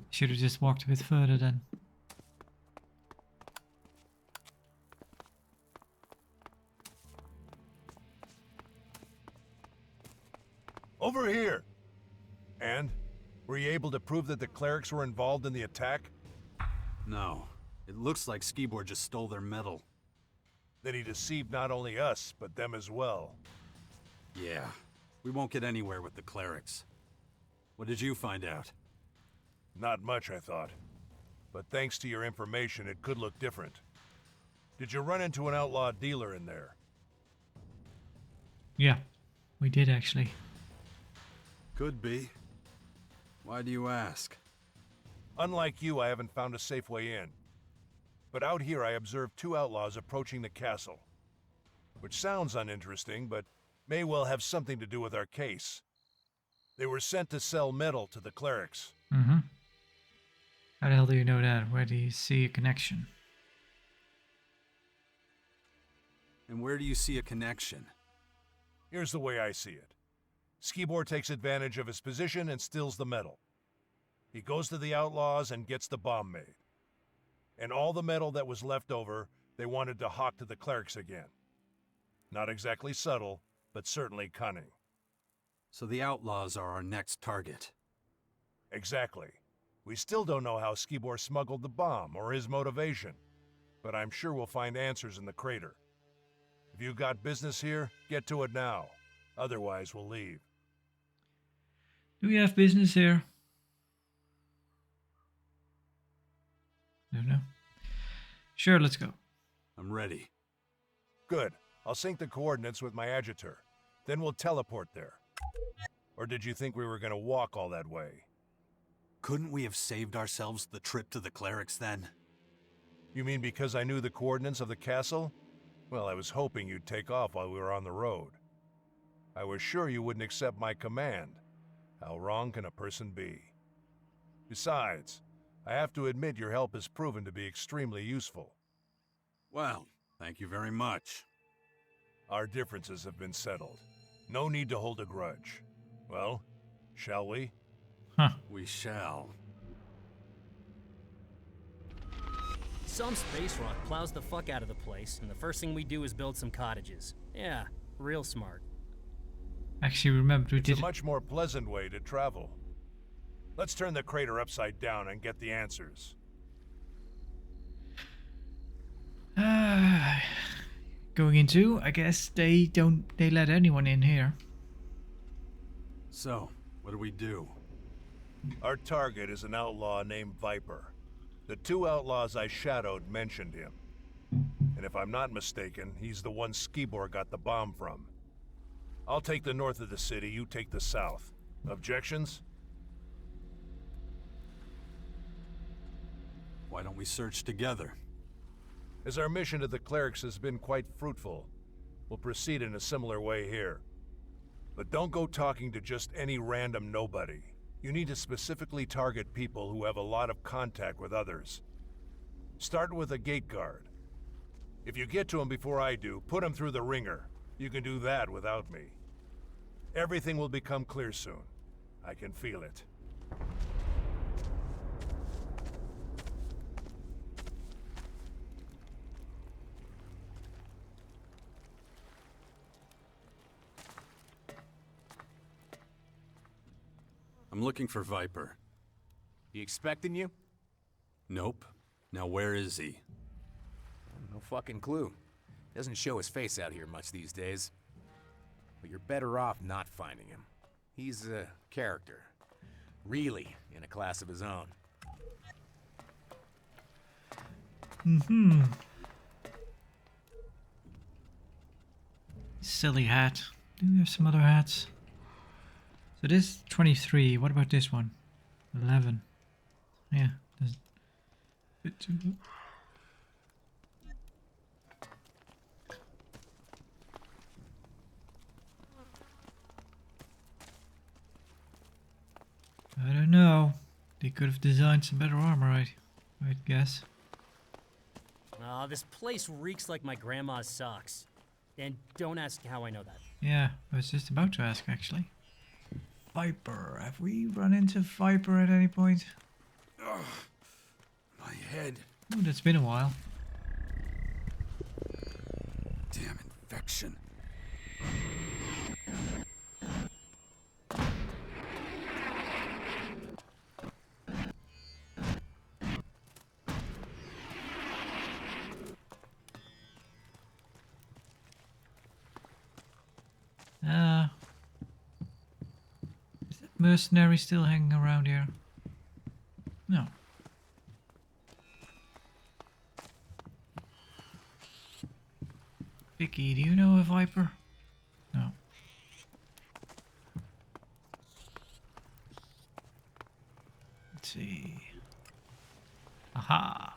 Should have just walked a bit further then. Over here! And? Were you able to prove that the clerics were involved in the attack? No. It looks like Skibor just stole their metal. That he deceived not only us, but them as well. Yeah. We won't get anywhere with the clerics. What did you find out? Not much, I thought. But thanks to your information, it could look different. Did you run into an outlaw dealer in there? Yeah, we did actually. Could be. Why do you ask? Unlike you, I haven't found a safe way in. But out here I observed two outlaws approaching the castle. Which sounds uninteresting, but may well have something to do with our case. They were sent to sell metal to the clerics. Mm-hmm. How the hell do you know that? Where do you see a connection? And where do you see a connection? Here's the way I see it. Skibor takes advantage of his position and steals the metal. He goes to the outlaws and gets the bomb made. And all the metal that was left over, they wanted to hawk to the clerics again. Not exactly subtle, but certainly cunning. So the outlaws are our next target. Exactly. We still don't know how Skibor smuggled the bomb or his motivation, but I'm sure we'll find answers in the crater. If you got business here, get to it now. Otherwise, we'll leave. Do we have business here? Don't know. Sure, let's go. I'm ready. Good. I'll sync the coordinates with my adjutor. Then we'll teleport there. Or did you think we were gonna walk all that way? Couldn't we have saved ourselves the trip to the clerics then? You mean because I knew the coordinates of the castle? Well, I was hoping you'd take off while we were on the road. I was sure you wouldn't accept my command. How wrong can a person be? Besides, I have to admit your help has proven to be extremely useful. Well, thank you very much. Our differences have been settled. No need to hold a grudge. Well, shall we? Huh. We shall. Some space rock plows the fuck out of the place, and the first thing we do is build some cottages. Yeah, real smart. Actually, remember we It's did. a much more pleasant way to travel. Let's turn the crater upside down and get the answers. Going into, I guess they let anyone in here. So, what do we do? Our target is an outlaw named Viper. The two outlaws I shadowed mentioned him. And if I'm not mistaken, he's the one Skibor got the bomb from. I'll take the north of the city, you take the south. Objections? Why don't we search together? As our mission to the clerics has been quite fruitful, we'll proceed in a similar way here. But don't go talking to just any random nobody. You need to specifically target people who have a lot of contact with others. Start with a gate guard. If you get to him before I do, put him through the ringer. You can do that without me. Everything will become clear soon. I can feel it. I'm looking for Viper. He expecting you? Nope. Now where is he? No fucking clue. Doesn't show his face out here much these days. But you're better off not finding him. He's a character. Really in a class of his own. Mm-hmm. Silly hat. Do we have some other hats? So this is 23. What about this one? 11. Yeah. That's a bit too low. I don't know. They could have designed some better armor, I'd guess. Aw, this place reeks like my grandma's socks. And don't ask how I know that. Yeah, I was just about to ask, actually. Viper. Have we run into Viper at any point? Ugh, my head. Oh, that's been a while. Damn infection. Is that mercenary still hanging around here? No. Vicky, do you know a Viper? No. Let's see. Aha.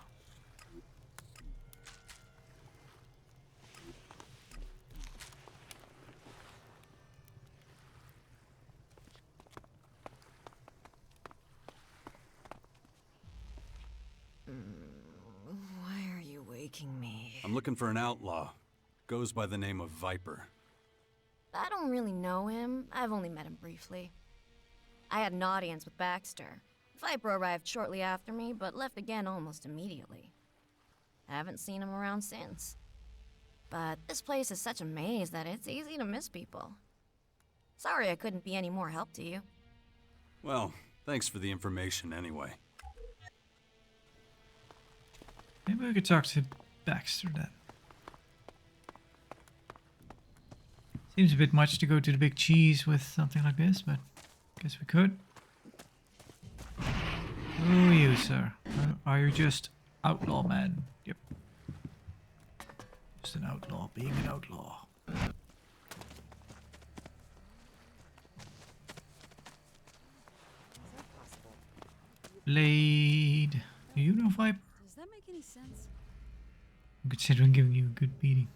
Why are you waking me? I'm looking for an outlaw. Goes by the name of Viper. I don't really know him. I've only met him briefly. I had an audience with Baxter. Viper arrived shortly after me, but left again almost immediately. I haven't seen him around since. But this place is such a maze that it's easy to miss people. Sorry I couldn't be any more help to you. Well, thanks for the information anyway. Maybe we could talk to Baxter then. Seems a bit much to go to the big cheese with something like this, but guess we could. Who are you, sir? Are you just outlaw man? Yep. Just an outlaw, being an outlaw. Blade. Do you know Viper? Does that make any sense? I'm considering giving you a good beating.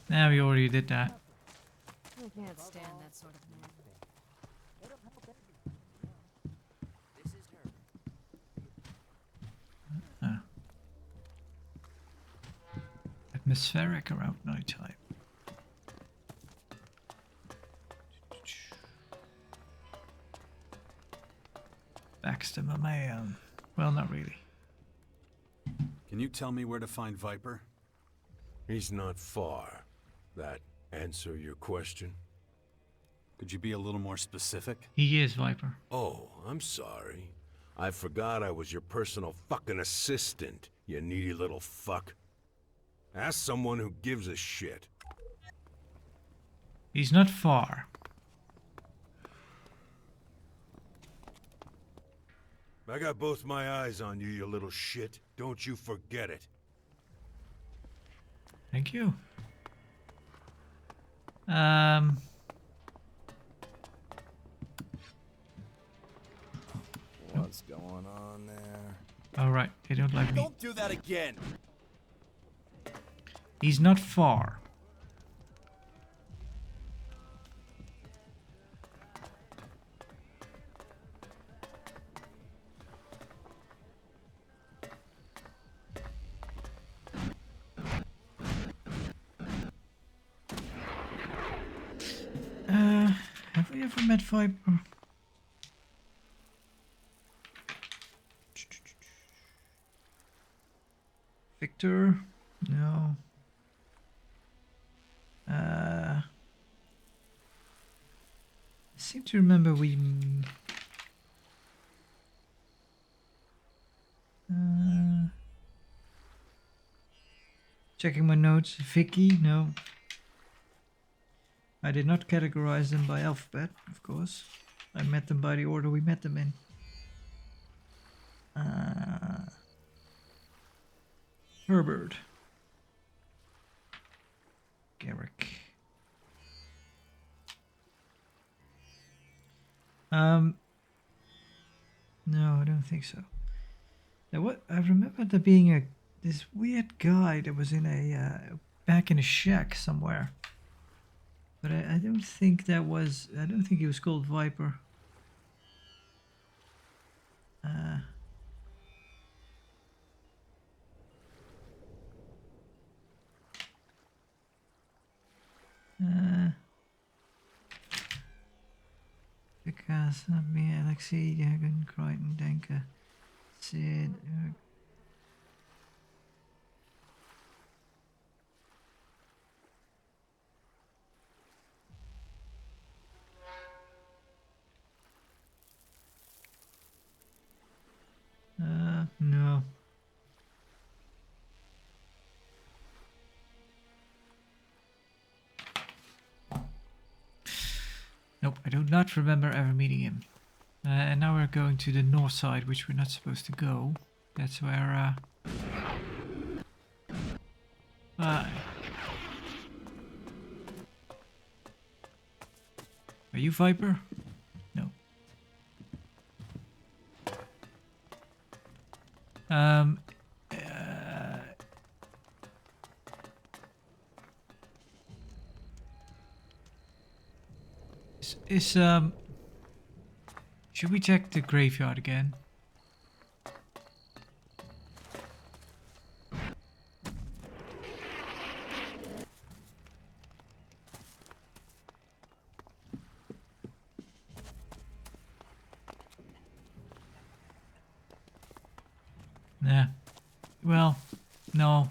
Nah, we already did that. I can't stand that sort of thing. Atmospheric around nighttime. Baxter, my man. Well, not really. Can you tell me where to find Viper? He's not far. That answer your question? Could you be a little more specific? He is Viper. Oh, I'm sorry. I forgot I was your personal fucking assistant, you needy little fuck. Ask someone who gives a shit. He's not far. I got both my eyes on you, you little shit. Don't you forget it. Thank you. What's going on there? Alright, they don't like me. Don't do that again! He's not far. Have we ever met Viper? Victor? No. I seem to remember we... checking my notes. Vicky? No. I did not categorize them by alphabet, of course. I met them by the order we met them in. Herbert. Garrick. No, I don't think so. Now, what I remember there being this weird guy that was in a back in a shack somewhere. But I don't think that was... I don't think he was called Viper. Because me, Alexei, Jagen, Crichton, Denker, Sid... no. Nope, I do not remember ever meeting him. And now we're going to the north side, which we're not supposed to go. That's where, Are you Viper? No. Should we check the graveyard again? Nah. Well, no.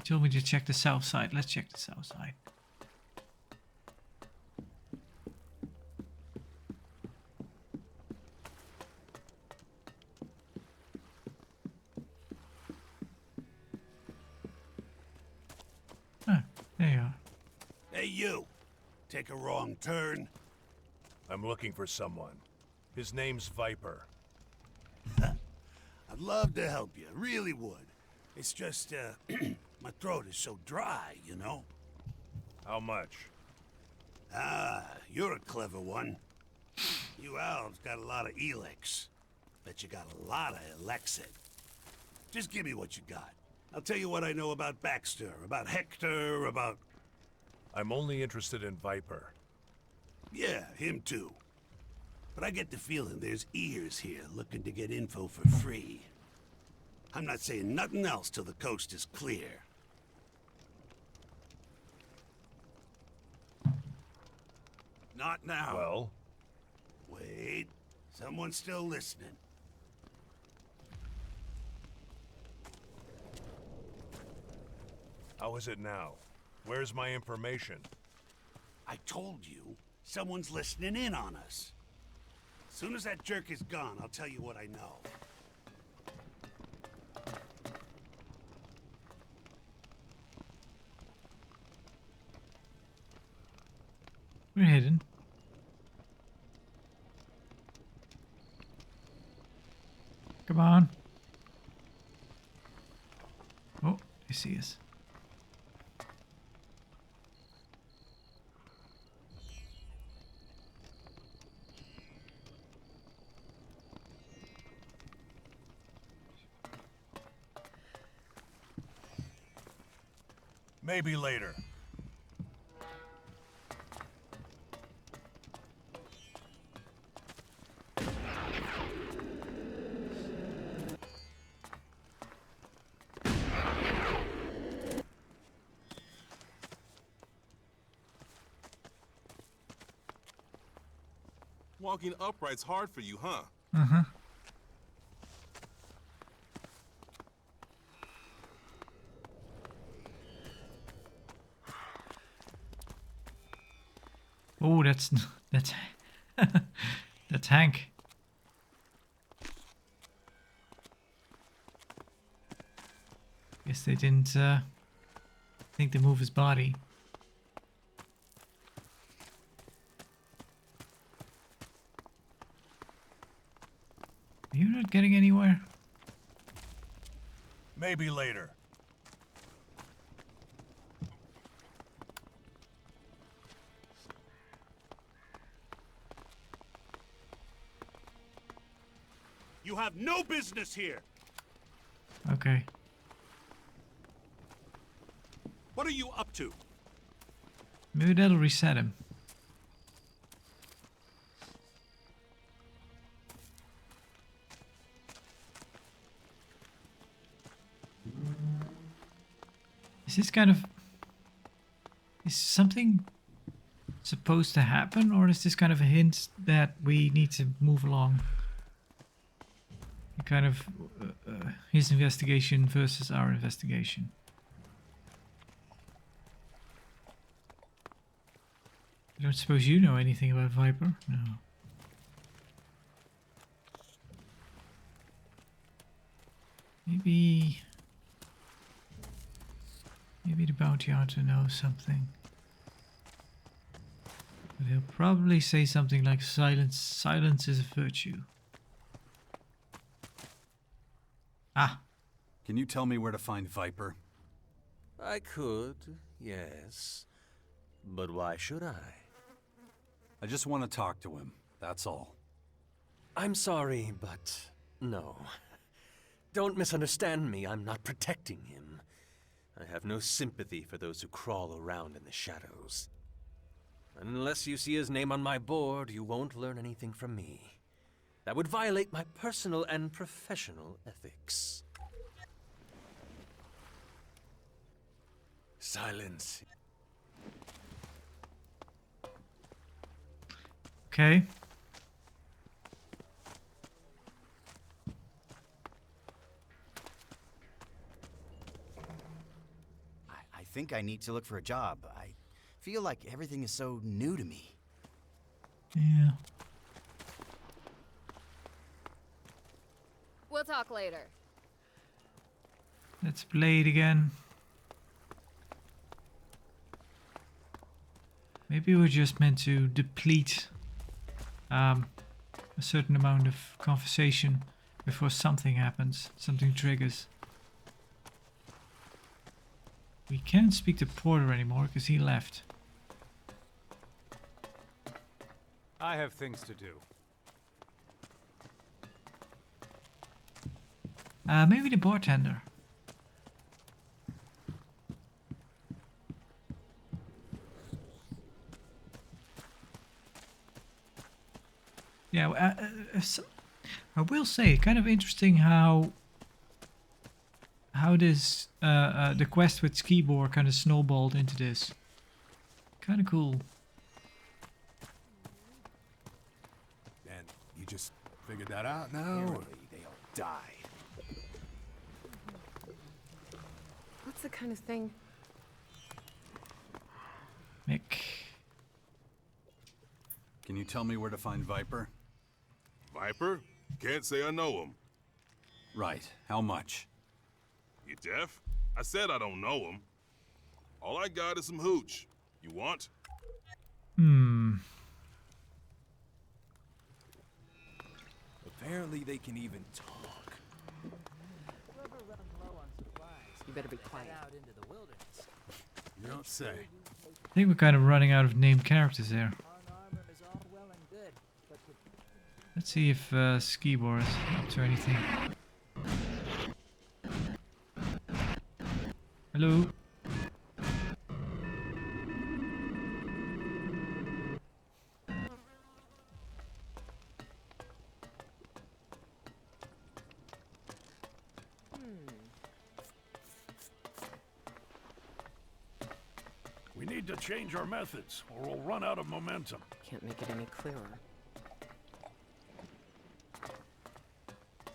told me to check the south side. Let's check the south side. Ah, there you are. Hey, you! Take a wrong turn. I'm looking for someone. His name's Viper. I'd love to help you, really would. It's just, my throat is so dry, you know? How much? Ah, you're a clever one. You elves got a lot of ELEX. Bet you got a lot of ELEX. Just give me what you got. I'll tell you what I know about Baxter, about Hector, about... I'm only interested in Viper. Yeah, him too. But I get the feeling there's ears here looking to get info for free. I'm not saying nothing else till the coast is clear. Not now. Well? Wait. Someone's still listening. How is it now? Where's my information? I told you, someone's listening in on us. As soon as that jerk is gone, I'll tell you what I know. We're hidden. Come on. Oh, they see us. Maybe later. Walking upright's hard for you, huh? Uh-huh. Oh, that's the tank. Guess they didn't think to move his body. Are you not getting anywhere? Maybe later. You have no business here! Okay. What are you up to? Maybe that'll reset him. Is this kind of... Is something supposed to happen, or is this kind of a hint that we need to move along? Kind of his investigation versus our investigation. I don't suppose you know anything about Viper? No. Maybe the bounty hunter knows something. But he'll probably say something like silence is a virtue. Ah. Can you tell me where to find Viper? I could, yes. But why should I? I just want to talk to him, that's all. I'm sorry, but no. Don't misunderstand me, I'm not protecting him. I have no sympathy for those who crawl around in the shadows. Unless you see his name on my board, you won't learn anything from me. That would violate my personal and professional ethics. Silence. Okay. think I need to look for a job. I feel like everything is so new to me. Yeah. We'll talk later. Let's play it again. Maybe we're just meant to deplete a certain amount of conversation before something happens, something triggers. We can't speak to Porter anymore because he left. I have things to do. Maybe the bartender. Yeah, I will say, kind of interesting how this the quest with Skibor kind of snowballed into this. Kind of cool. And you just figured that out now? Apparently they all died. What's the kind of thing? Mick. Can you tell me where to find Viper? Viper? Can't say I know him. Right. How much? You deaf? I said I don't know him. All I got is some hooch. You want? Apparently they can even talk. You better be quiet. You don't say. I think we're kind of running out of named characters there. Let's see if Skibor is up to anything. Hello? We need to change our methods, or we'll run out of momentum. Can't make it any clearer.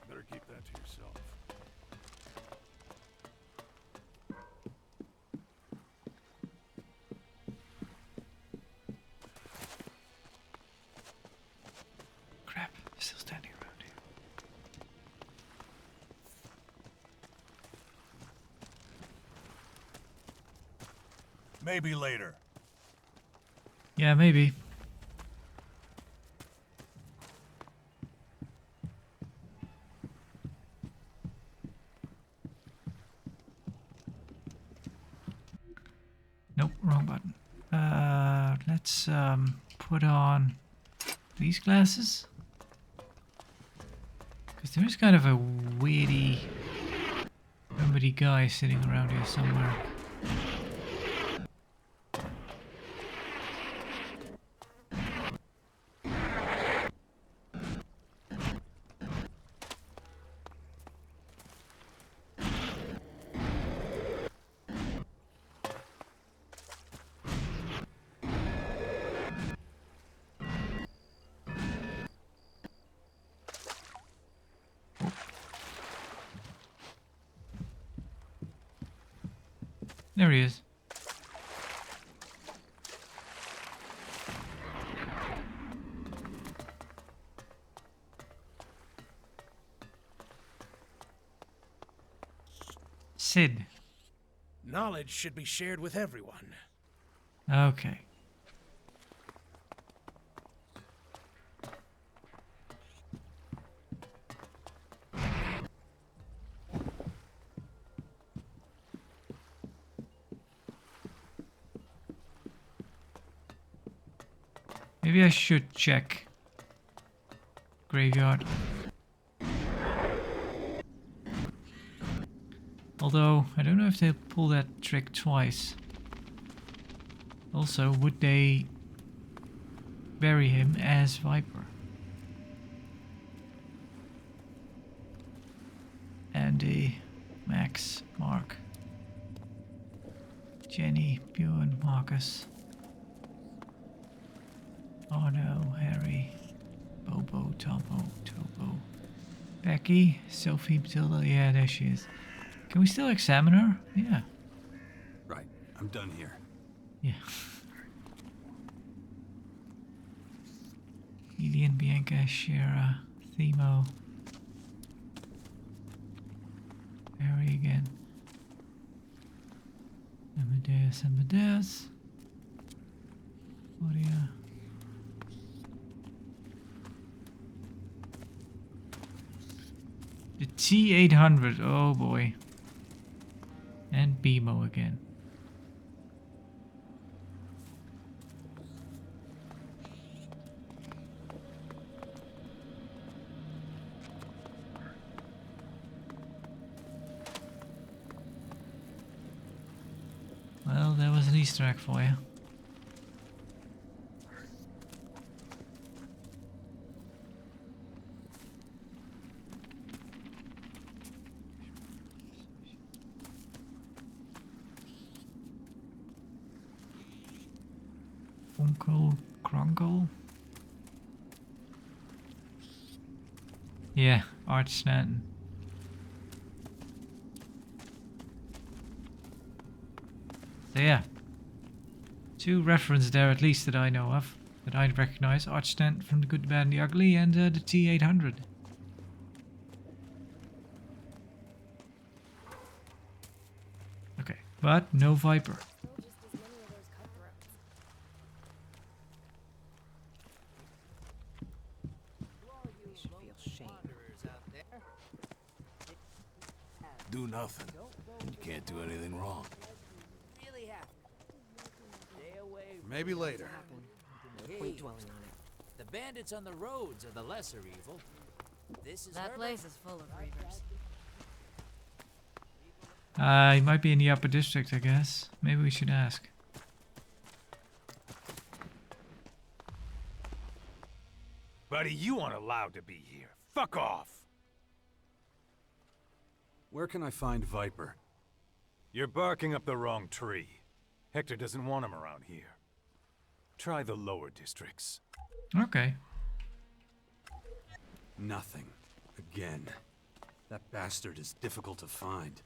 Better keep that to yourself. Crap, still standing around here. Maybe later. Yeah, maybe. Nope, wrong button. Let's put on these glasses. Because there's kind of a weirdy guy sitting around here somewhere. There he is. Sid. Knowledge should be shared with everyone. Okay. Maybe I should check graveyard. Although, I don't know if they'll pull that trick twice. Also, would they bury him as Viper? Andy, Max, Mark, Jenny, Bjorn, Marcus, Arno, Harry, Bobo, Topo, Becky, Sophie, Matilda. Yeah, there she is. Can we still examine her? Yeah. Right. I'm done here. Yeah. Elian, Bianca, Shara, Themo. Harry again. Amadeus. Claudia. The T800, oh boy. And BMO again. Well, there was an Easter egg for you. Uncle Krunkle? Yeah, Art Stanton. So yeah. 2 references there at least that I know of. That I recognize. Art Stanton from The Good, the Bad and the Ugly and the T800. Okay, but no Viper. Do nothing. You can't do anything wrong. Maybe later. No point dwelling on it. The bandits on the roads are the lesser evil. This is That place is full of reavers. He might be in the upper district, I guess. Maybe we should ask. Buddy, you aren't allowed to be here. Fuck off! Where can I find Viper? You're barking up the wrong tree. Hector doesn't want him around here. Try the lower districts. Okay. Nothing. Again. That bastard is difficult to find.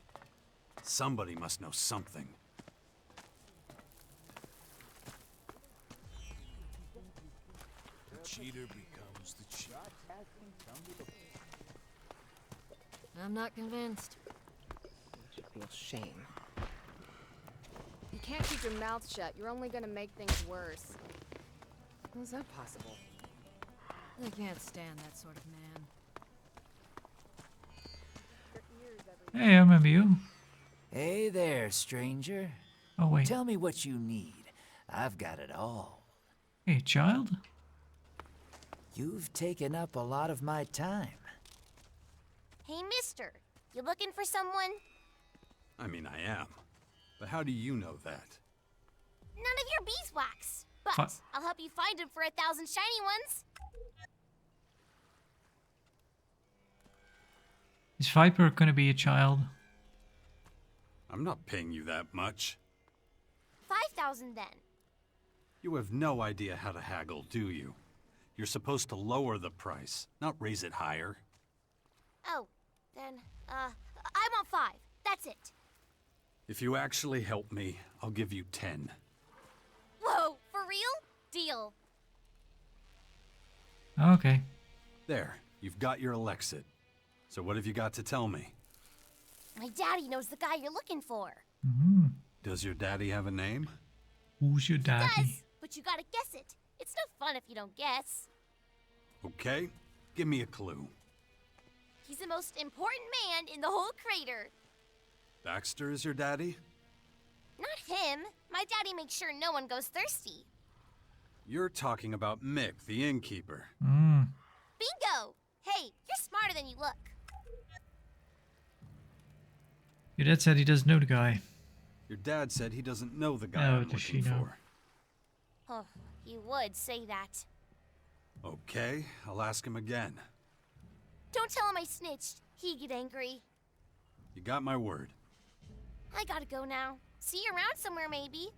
Somebody must know something. The cheater becomes the cheat. I'm not convinced. You should feel shame. You can't keep your mouth shut. You're only gonna make things worse. How's that possible? I can't stand that sort of man. Hey, I remember you. Hey there, stranger. Oh, wait. Tell me what you need. I've got it all. Hey, child? You've taken up a lot of my time. Hey, mister. You looking for someone? I mean, I am. But how do you know that? None of your beeswax. But What? I'll help you find him for 1,000 shiny ones. Is Viper gonna be a child? I'm not paying you that much. 5,000 then. You have no idea how to haggle, do you? You're supposed to lower the price, not raise it higher. Oh, then, I want 5. That's it. If you actually help me, I'll give you 10. Whoa, for real? Deal. Okay. There, you've got your Elexit. So what have you got to tell me? My daddy knows the guy you're looking for. Mm-hmm. Does your daddy have a name? Who's your daddy? Does, but you gotta guess it. It's no fun if you don't guess. Okay, give me a clue. He's the most important man in the whole crater. Baxter is your daddy? Not him. My daddy makes sure no one goes thirsty. You're talking about Mick, the innkeeper. Mm. Bingo! Hey, you're smarter than you look. Your dad said he doesn't know the guy. Your dad said he doesn't know the guy Oh, I'm does she looking know? for. Oh, you would say that. Okay, I'll ask him again. Don't tell him I snitched. He'd get angry. You got my word. I gotta go now. See you around somewhere, maybe.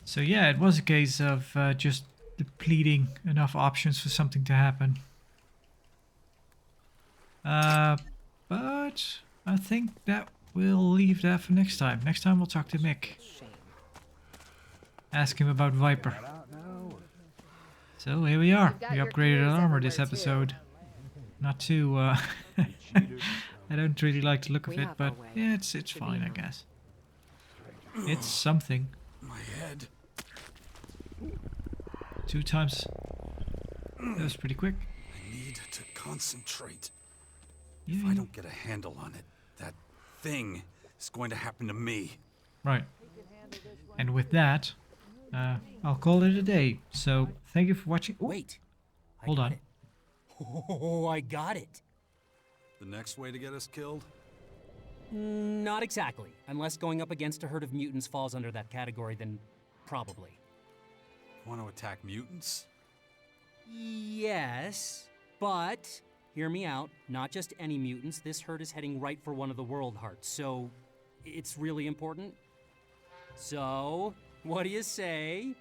So yeah, it was a case of just depleting enough options for something to happen. But I think that we'll leave that for next time. Next time we'll talk to Mick. Ask him about Viper. So here we are. We upgraded our armor this episode. Not too, I don't really like the look of it, but yeah, it's fine, I guess. It's something. My head. 2 times. That was pretty quick. I need to concentrate. Yeah. If I don't get a handle on it, that thing is going to happen to me. Right. And with that, I'll call it a day. So thank you for watching. Ooh. Wait. Hold on. Oh, I got it. The next way to get us killed? Not exactly. Unless going up against a herd of mutants falls under that category, then probably. Want to attack mutants? Yes, but hear me out. Not just any mutants. This herd is heading right for one of the world hearts, so it's really important. So, what do you say?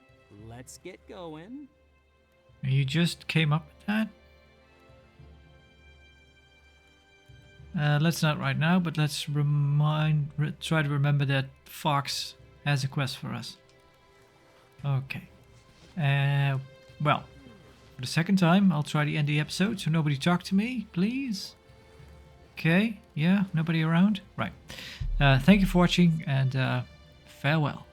Let's get going. You just came up with that? Let's not right now, but let's try to remember that Fox has a quest for us. Okay. Well, for the second time, I'll try to end the episode, so nobody talk to me, please. Okay, yeah, nobody around? Right. Thank you for watching, and farewell.